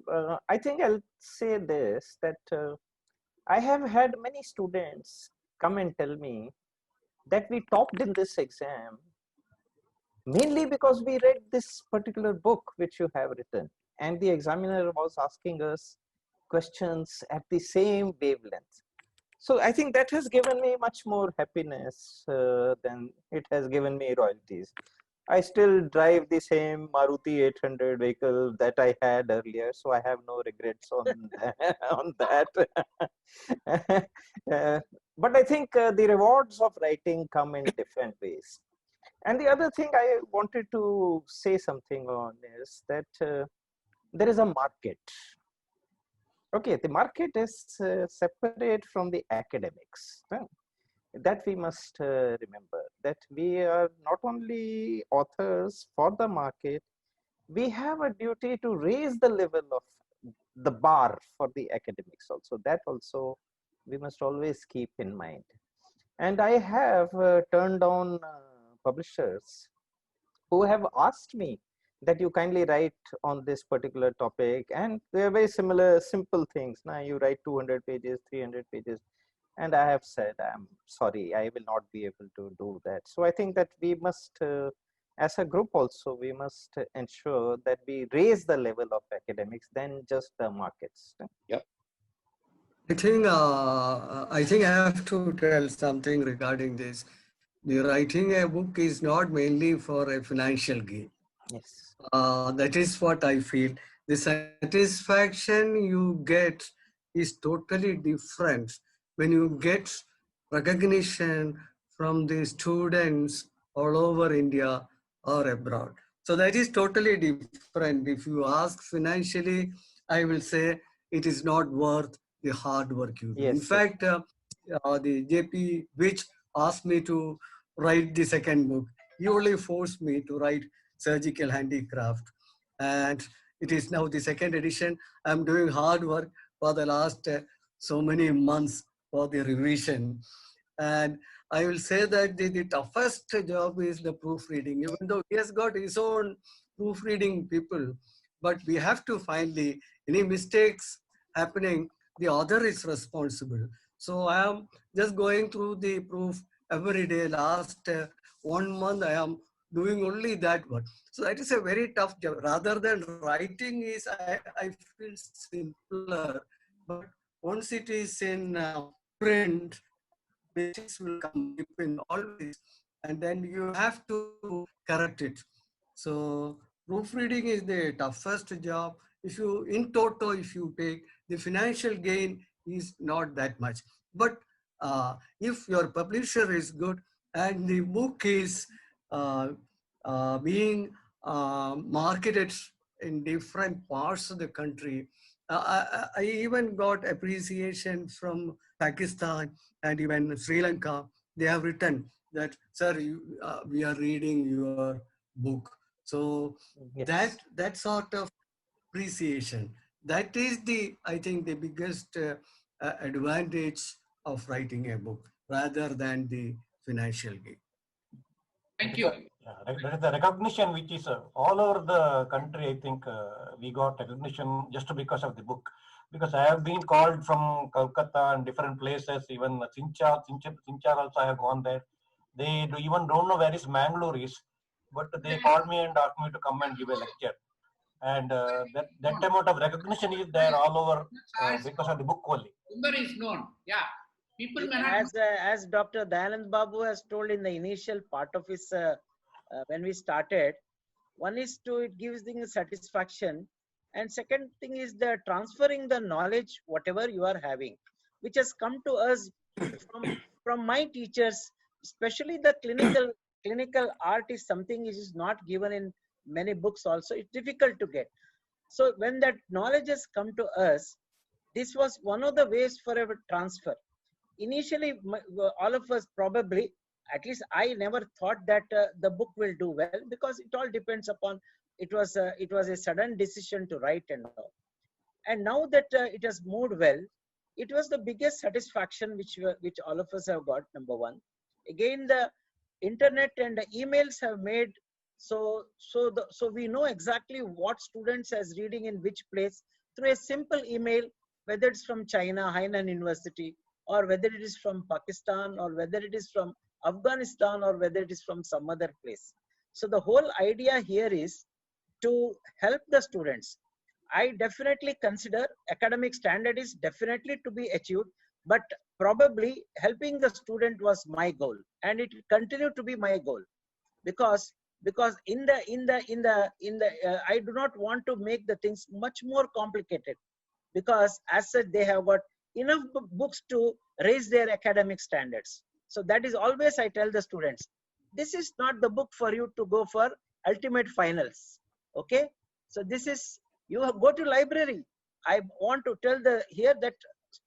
I think I'll say this, that I have had many students come and tell me that we topped in this exam mainly because we read this particular book which you have written, and the examiner was asking us questions at the same wavelength. So I think that has given me much more happiness than it has given me royalties. I still drive the same Maruti 800 vehicle that I had earlier, so I have no regrets on on that. But I think the rewards of writing come in different ways. And the other thing I wanted to say something on is that there is a market. Okay, the market is separate from the academics. That we must remember, that we are not only authors for the market, we have a duty to raise the level of the bar for the academics also. That also we must always keep in mind. And I have turned down publishers who have asked me that you kindly write on this particular topic, and they are very similar, simple things. Now you write 200 pages, 300 pages, and I have said, I'm sorry, I will not be able to do that. So I think that we must, as a group also, we must ensure that we raise the level of academics than just the markets. I think I have to tell something regarding this. The writing a book is not mainly for a financial gain. Yes. That is what I feel. The satisfaction you get is totally different when you get recognition from the students all over India or abroad. So that is totally different. If you ask financially, I will say it is not worth the hard work you do. Yes, In fact, the JP, which asked me to write the second book, he only forced me to write Surgical Handicraft. And it is now the second edition. I'm doing hard work for the last so many months for the revision. And I will say that the toughest job is the proofreading, even though he has got his own proofreading people. But we have to find any mistakes happening, the author is responsible. So I am just going through the proof every day. Last 1 month, I am doing only that one. So that is a very tough job. Rather than writing is, I feel simpler. But once it is in print, mistakes will come in always, and then you have to correct it. So proofreading is the toughest job. If you, in toto, if you take, the financial gain is not that much. But if your publisher is good and the book is being marketed in different parts of the country, I even got appreciation from Pakistan and even Sri Lanka. They have written that, sir, we are reading your book. So Yes. that sort of appreciation, that is I think the biggest advantage of writing a book rather than the financial gain. Thank you. That is the recognition which is all over the country. I think we got recognition just because of the book. Because I have been called from Kolkata and different places, even Sinchar also I have gone there. They even don't know where is Mangalore is, but they called me and asked me to come and give a lecture. And that amount of recognition is there all over because of the book only. Sundar is known. Yeah. People may not. As Dr. Dayanand Babu has told in the initial part of his, when we started, one is it gives the satisfaction, and second thing is the transferring the knowledge, whatever you are having, which has come to us from my teachers, especially the clinical art is something which is not given in many books also. It's difficult to get. So when that knowledge has come to us, this was one of the ways for a transfer. Initially, all of us probably, at least I never thought that the book will do well, because it all depends upon, it was a sudden decision to write and all. And now that it has moved well, it was the biggest satisfaction which all of us have got, number one. Again, the internet and the emails have made So we know exactly what students is reading in which place through a simple email, whether it's from China, Hainan University, or whether it is from Pakistan, or whether it is from Afghanistan, or whether it is from some other place. So the whole idea here is to help the students. I definitely consider academic standard is definitely to be achieved, but probably helping the student was my goal, and it will continue to be my goal, because I do not want to make the things much more complicated, because as such they have got enough books to raise their academic standards. So that is always I tell the students, this is not the book for you to go for ultimate finals. Okay, so this is, you go to library. I want to tell the here that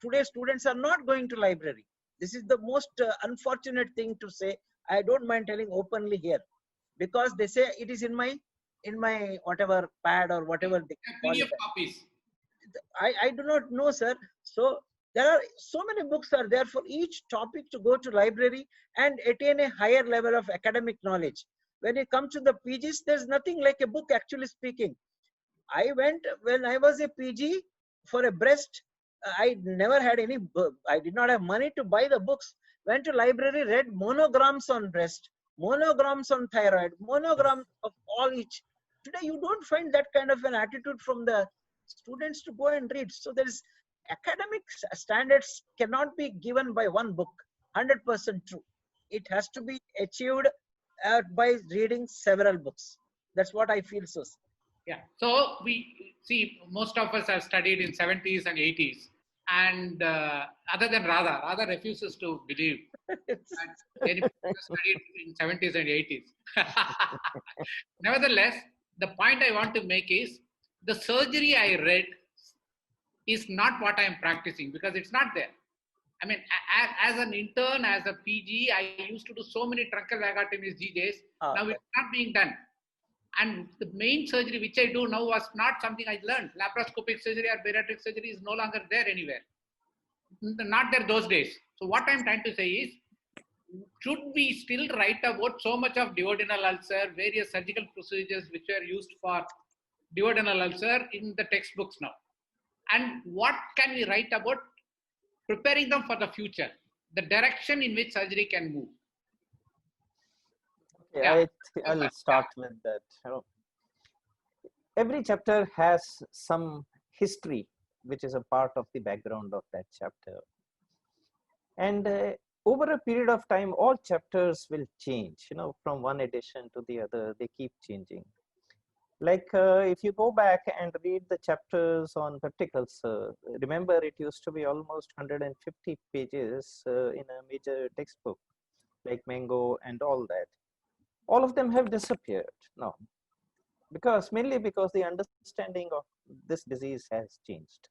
today students are not going to library. This is the most unfortunate thing to say. I don't mind telling openly here, because they say it is in my whatever pad or whatever they call it. PDF copies. I do not know, sir. So there are so many books are there for each topic to go to library and attain a higher level of academic knowledge. When it comes to the PGs, there's nothing like a book, actually speaking. I went when I was a PG for a breast. I never had any book. I did not have money to buy the books. Went to library, read monograms on breast, monograms on thyroid, monogram of all each. Today, you don't find that kind of an attitude from the students to go and read. So there is academic standards cannot be given by one book, 100% true. It has to be achieved by reading several books. That's what I feel. So Yeah. So we see most of us have studied in 70s and 80s, and other than Radha refuses to believe that any people studied in 70s and 80s. Nevertheless, the point I want to make is the surgery I read is not what I am practicing, because it's not there. I mean, as an intern, as a PG, I used to do so many truncal vagotomies these days. Now it's not being done. And the main surgery which I do now was not something I learned. Laparoscopic surgery or bariatric surgery is no longer there anywhere. Not there those days. So what I'm trying to say is, should we still write about so much of duodenal ulcer, various surgical procedures which are used for duodenal ulcer in the textbooks now? And what can we write about preparing them for the future, the direction in which surgery can move? Okay, I'll start with that. Every chapter has some history, which is a part of the background of that chapter. And over a period of time, all chapters will change, from one edition to the other, they keep changing. Like if you go back and read the chapters on pepticles, remember it used to be almost 150 pages in a major textbook, like Mango and all that. All of them have disappeared now, mainly because the understanding of this disease has changed.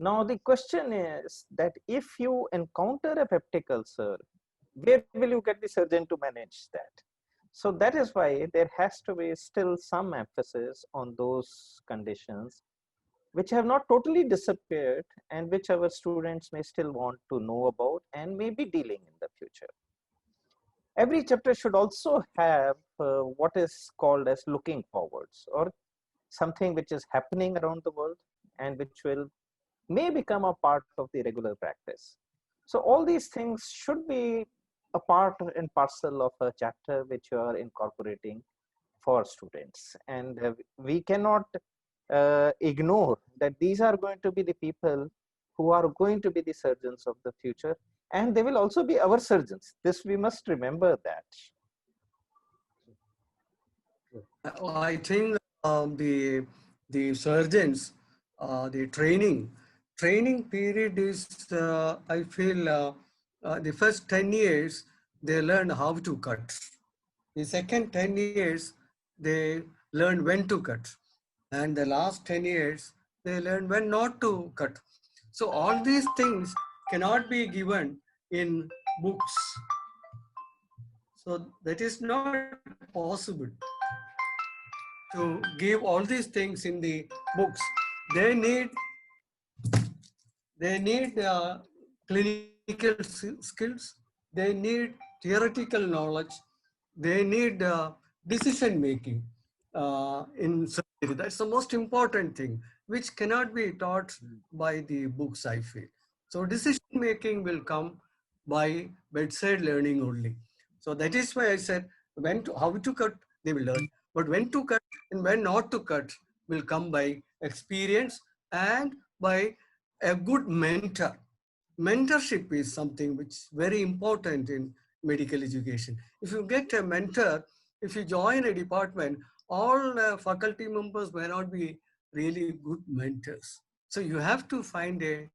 Now the question is that if you encounter a peptic ulcer, where will you get the surgeon to manage that? So that is why there has to be still some emphasis on those conditions which have not totally disappeared and which our students may still want to know about and may be dealing in the future. Every chapter should also have what is called as looking forwards, or something which is happening around the world and which may become a part of the regular practice. So all these things should be a part and parcel of a chapter which you are incorporating for students. And we cannot ignore that these are going to be the people who are going to be the surgeons of the future, and they will also be our surgeons. This we must remember that. I think the surgeons, the training period is, I feel, the first 10 years, they learn how to cut. The second 10 years, they learn when to cut. And the last 10 years, they learn when not to cut. So all these things cannot be given in books. So that is not possible to give all these things in the books. They need clinical skills. They need theoretical knowledge. They need decision making in surgery. That's the most important thing, which cannot be taught by the books, I feel. So decision making will come by bedside learning only. So that is why I said how to cut, they will learn. But when to cut and when not to cut will come by experience and by a good mentor. Mentorship is something which is very important in medical education. If you get a mentor, if you join a department, all faculty members may not be really good mentors. So you have to find a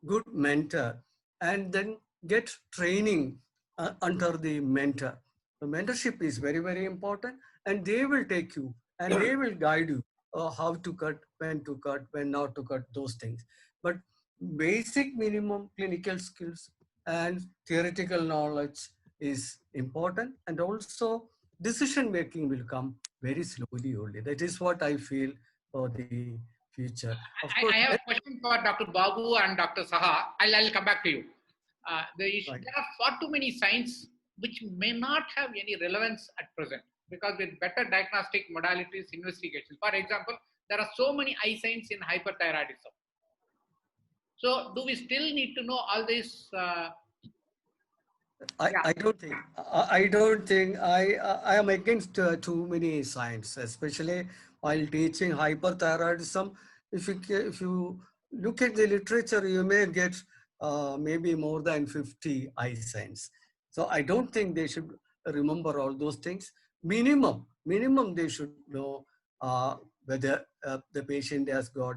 good mentor and then get training under the mentor. The mentorship is very, very important, and they will take you and they will guide you how to cut, when not to cut, those things. But basic minimum clinical skills and theoretical knowledge is important, and also decision making will come very slowly only. That is what I feel for the future. Of course, I have a question for Dr. Babu and Dr. Saha. I'll come back to you. There are far too many signs which may not have any relevance at present, because with better diagnostic modalities, investigations. For example, there are so many eye signs in hyperthyroidism. So do we still need to know all this? I don't think I am against too many signs, especially while teaching hyperthyroidism. If you look at the literature, you may get maybe more than 50 eye signs. So I don't think they should remember all those things. Minimum they should know whether the patient has got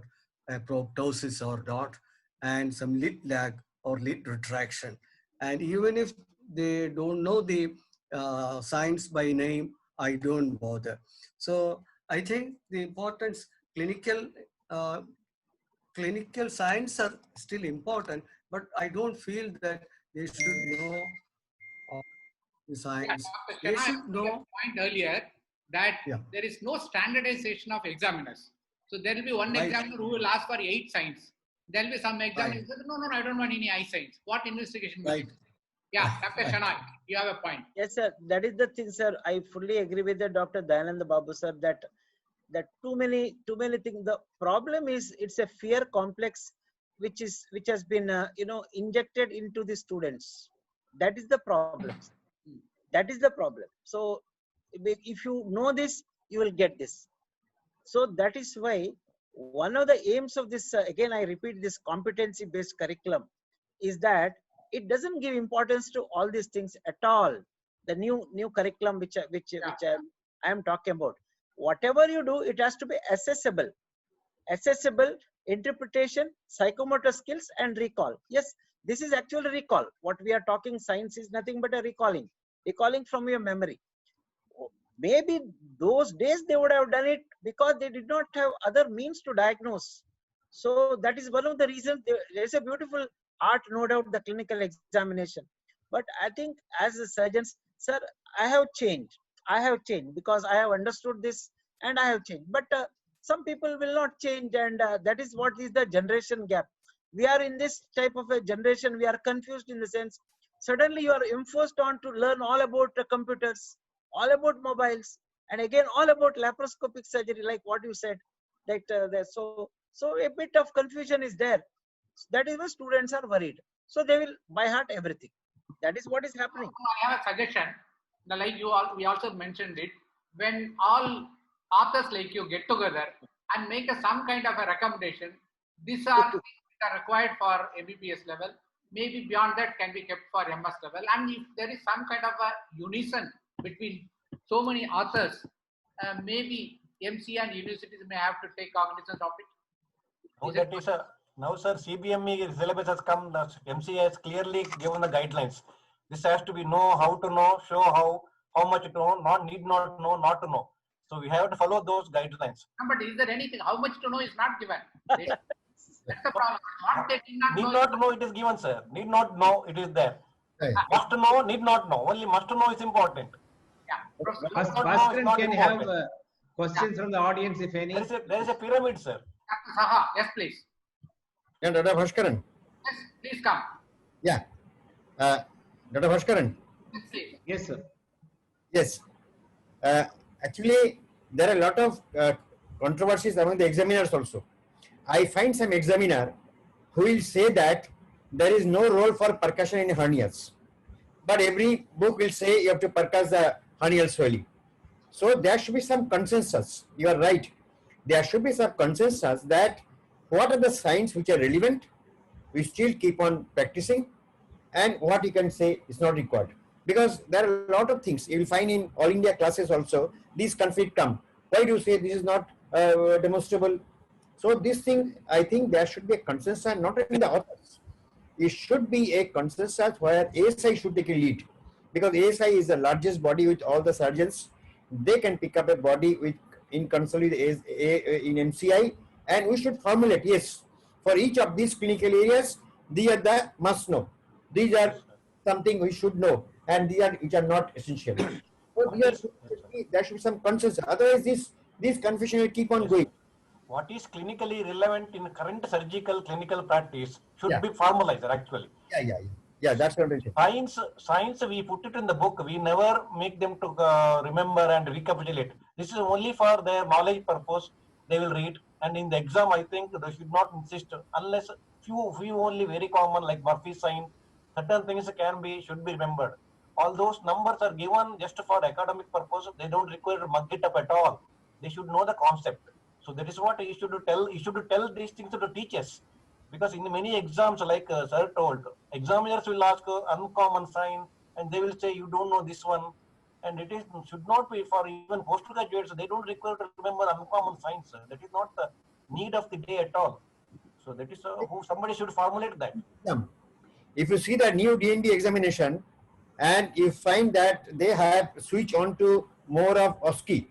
a proptosis or not, and some lid lag or lid retraction. And even if they don't know the signs by name, I don't bother. So I think the importance, clinical signs are still important, but I don't feel that they should know the signs. They should know. Point earlier that there is no standardization of examiners. So there will be one examiner who will ask for 8 signs. There will be some examiners who say, no, I don't want any eye signs. What investigation? Right. Yeah, Dr. Shanaik, you have a point. Yes, sir. That is the thing, sir. I fully agree with the Dr. Dayananda Babu, sir, that too many things. The problem is it's a fear complex which has been injected into the students. That is the problem. That is the problem. So if you know this, you will get this. So that is why one of the aims of this, again I repeat, this competency based curriculum is that it doesn't give importance to all these things at all. The new curriculum which I am talking about, whatever you do, it has to be accessible, interpretation, psychomotor skills, and recall. Yes, this is actually recall. What we are talking, science is nothing but a recalling from your memory. Maybe those days they would have done it because they did not have other means to diagnose. So that is one of the reasons. There is a beautiful art, no doubt, the clinical examination. But I think as a surgeon, sir, I have changed because I have understood this and I have changed. But some people will not change, and that is what is the generation gap. We are in this type of a generation. We are confused in the sense, suddenly you are enforced on to learn all about computers, all about mobiles, and again all about laparoscopic surgery, like what you said. So a bit of confusion is there. That is why students are worried. So they will by heart everything. That is what is happening. I have a suggestion. Like we also mentioned it. When all authors like you get together and make some kind of a recommendation, these are things that are required for MBBS level. Maybe beyond that can be kept for MS level. And if there is some kind of a unison between so many authors, maybe MC and universities may have to take cognizance of it. Now, sir, CBME syllabus has come. The MC has clearly given the guidelines. This has to be know, how to know, show how much to know, need not know, not to know. So we have to follow those guidelines. But is there anything? How much to know is not given. That's the problem. Need not know, it is given, sir. Need not know, it is there. Right. Must know, need not know. Only must know is important. Yeah. Bhaskaran, can you have questions from the audience, if any? There is a pyramid, sir. Yes, please. Yeah, Dr. Bhaskaran. Yes, please come. Yeah. Dr. Bhaskaran. Yes, please. Yes, sir. Yes. actually there are a lot of controversies among the examiners also. I find some examiner who will say that there is no role for percussion in hernias, but every book will say you have to percuss the hernial swelling. So there should be some consensus. You are right. There should be some consensus that what are the signs which are relevant, we still keep on practicing, and what you can say is not required. Because there are a lot of things you will find in All India classes also, these conflict come. Why do you say this is not demonstrable? So this thing, I think there should be a consensus, not in the authors. It should be a consensus where ASI should take a lead, because ASI is the largest body with all the surgeons. They can pick up a body with in consolidate in MCI, and we should formulate, yes, for each of these clinical areas, these are the must know. These are something we should know, and these are which are not essential. So there should be some consensus. Otherwise, this confusion will keep on going. What is clinically relevant in current surgical clinical practice should Yeah. be formalized actually. Yeah, that's what I'm saying. Science, we put it in the book. We never make them to remember and recapitulate. This is only for their knowledge purpose. They will read, and in the exam, I think they should not insist unless few only very common like Murphy's sign. Certain things should be remembered. All those numbers are given just for academic purpose. They don't require to mug it up at all. They should know the concept. So that is what you should tell. You should tell these things to the teachers, because in many exams, like sir told, examiners will ask uncommon sign, and they will say you don't know this one, and it should not be for even postgraduates. They don't require to remember uncommon signs. That is not the need of the day at all. So that is who somebody should formulate that. If you see the new DNB examination, and you find that they have switched on to more of OSCE,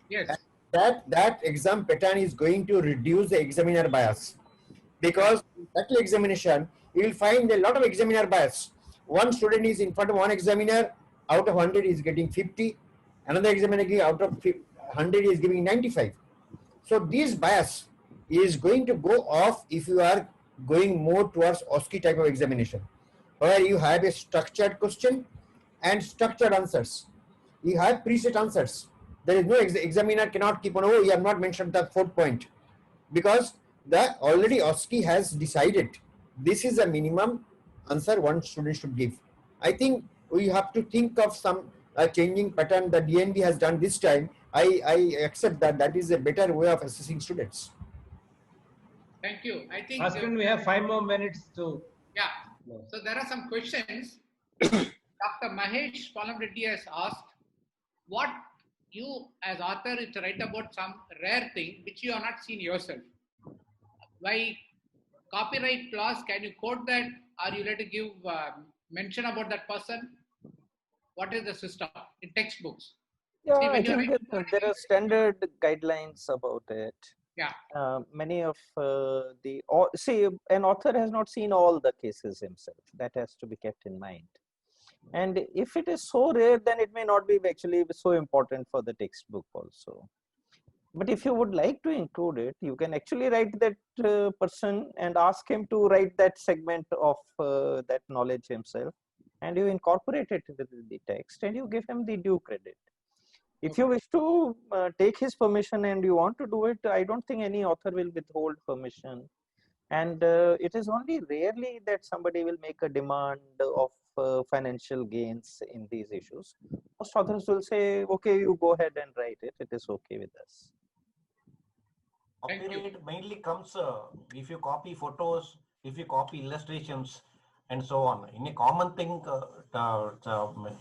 Yes. That exam pattern is going to reduce the examiner bias, because in that examination you will find a lot of examiner bias. One student is in front of one examiner, out of 100 is getting 50, another examiner out of 100 is giving 95. So this bias is going to go off if you are going more towards OSCE type of examination, where you have a structured question and structured answers. You have preset answers. There is no examiner cannot keep on, oh, you have not mentioned the fourth point, because the already OSCE has decided this is a minimum answer one student should give. I think we have to think of some changing pattern that DNB has done this time. I accept that that is a better way of assessing students. Thank you. I think Bhaskaran, we have 5 more minutes to. yeah. So there are some questions. Dr. Mahesh Palam Reddy has asked, what you as author is to write about some rare thing which you have not seen yourself. By copyright clause, can you quote that, or you let to give mention about that person? What is the system in textbooks? Yeah, See, I when you're think writing- that there are standard guidelines about it. Yeah. Many of see, an author has not seen all the cases himself. That has to be kept in mind. And if it is so rare, then it may not be actually so important for the textbook also. But if you would like to include it, you can actually write that person and ask him to write that segment of that knowledge himself, and you incorporate it within the text and you give him the due credit. If you wish to take his permission and you want to do it, I don't think any author will withhold permission. And it is only rarely that somebody will make a demand of financial gains in these issues. Most authors will say, okay, you go ahead and write it. It is okay with us. Copyright mainly comes if you copy photos, if you copy illustrations, and so on. In a common thing,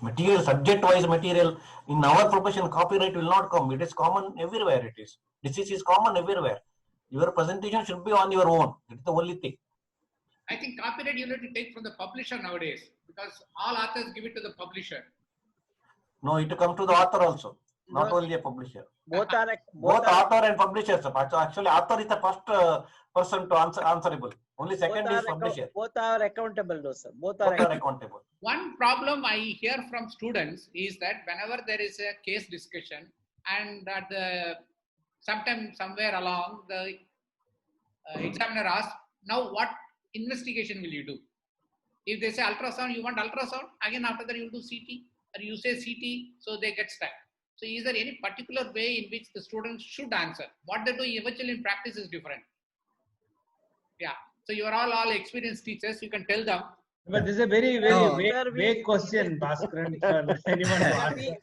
material, subject-wise material, in our profession, copyright will not come. It is common everywhere. It is. Disease is common everywhere. Your presentation should be on your own. That's the only thing. I think copyright you need to take from the publisher nowadays, because all authors give it to the publisher. No, it comes to the author also, not only a publisher. Both are Both author and publisher. Actually, author is the first person to answerable. Only second is publisher. Both are accountable, though, sir. Both Both are are accountable. One problem I hear from students is that whenever there is a case discussion, and at the sometime somewhere along the examiner asks, now what investigation will you do? If they say ultrasound, you want ultrasound, again after that you will do CT, or you say CT, so they get stuck. So is there any particular way in which the students should answer? What they do eventually in practice is different. Yeah. So you are all experienced teachers. You can tell them. But this is a very, No. very Sir, vague question, Bhaskaran, for anyone to answer.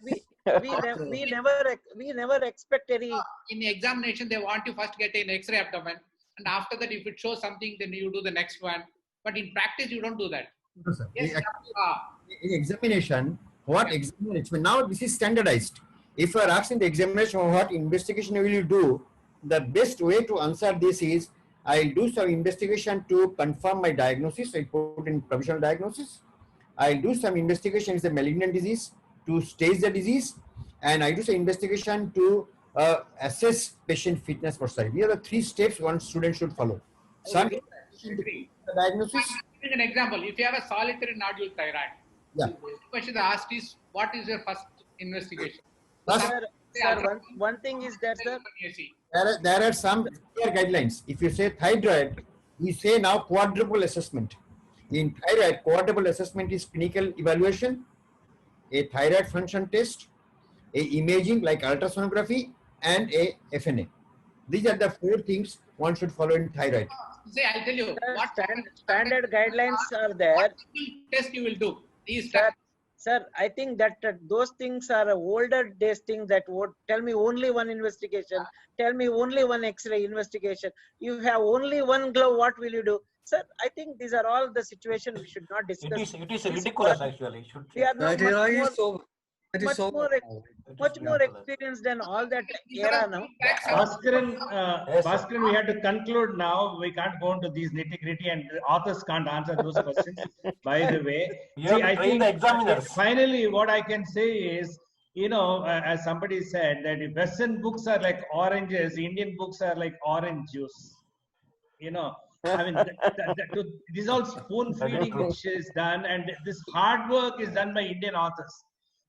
We never expect any. In the examination, they want you first get an X-ray abdomen, and after that, if it shows something, then you do the next one. But in practice, you don't do that. No, sir. Yes, In examination, what examination? Now this is standardized. If you are asking the examination what investigation will you do, the best way to answer this is I'll do some investigation to confirm my diagnosis. I put in provisional diagnosis. I'll do some investigation is a malignant disease to stage the disease, and I do some investigation to assess patient fitness for study. These are the 3 steps one student should follow. Some agree. the diagnosis. I'm giving an example. If you have a solitary nodule thyroid, Yeah. the first question asked is, what is your first investigation? First, Sir, one thing is that, sir, there are some clear guidelines. If you say thyroid, we say now quadruple assessment. In thyroid, quadruple assessment is clinical evaluation, a thyroid function test, a imaging like ultrasonography, and a FNA. These are the 4 things one should follow in thyroid. Say, I'll tell you. sir, What standard guidelines are there. what test you will do? Is Sir, I think that those things are older days things that would tell me only one investigation, tell me only one X-ray investigation. You have only one glove, what will you do? Sir, I think these are all the situations we should not discuss. It is ridiculous actually. We are not That is so. much more experienced than all that era now. Bhaskaran, we have to conclude now. We can't go into these nitty-gritty, and the authors can't answer those questions, by the way. You have to train the examiners. Finally, what I can say is, as somebody said, that if Western books are like oranges, Indian books are like orange juice. I mean, this is all spoon feeding which is done, and this hard work is done by Indian authors.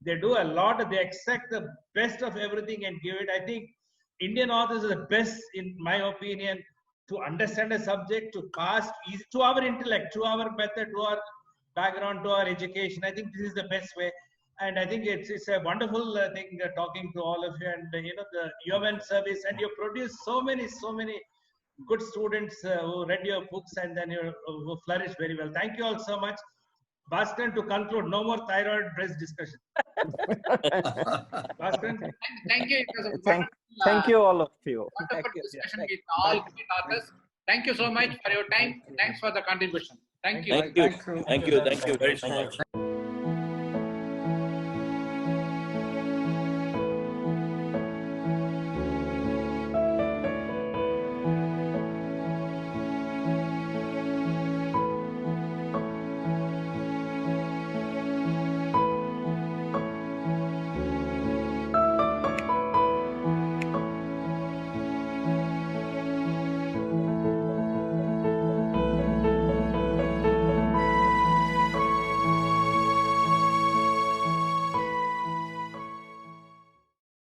They do a lot. They extract the best of everything and give it. I think Indian authors are the best, in my opinion, to understand a subject, to pass easy, to our intellect, to our method, to our background, to our education. I think this is the best way. And I think it's a wonderful thing talking to all of you, and the UMN service, and you produce so many good students who read your books and then who flourish very well. Thank you all so much. Bhaskaran, to conclude, no more thyroid breast discussion. Bhaskaran? Thank you. It was a Thank you, all of you. wonderful discussion with all great authors. Thank you so much for your time. Thanks for the contribution. Thank you. Thank you very so much.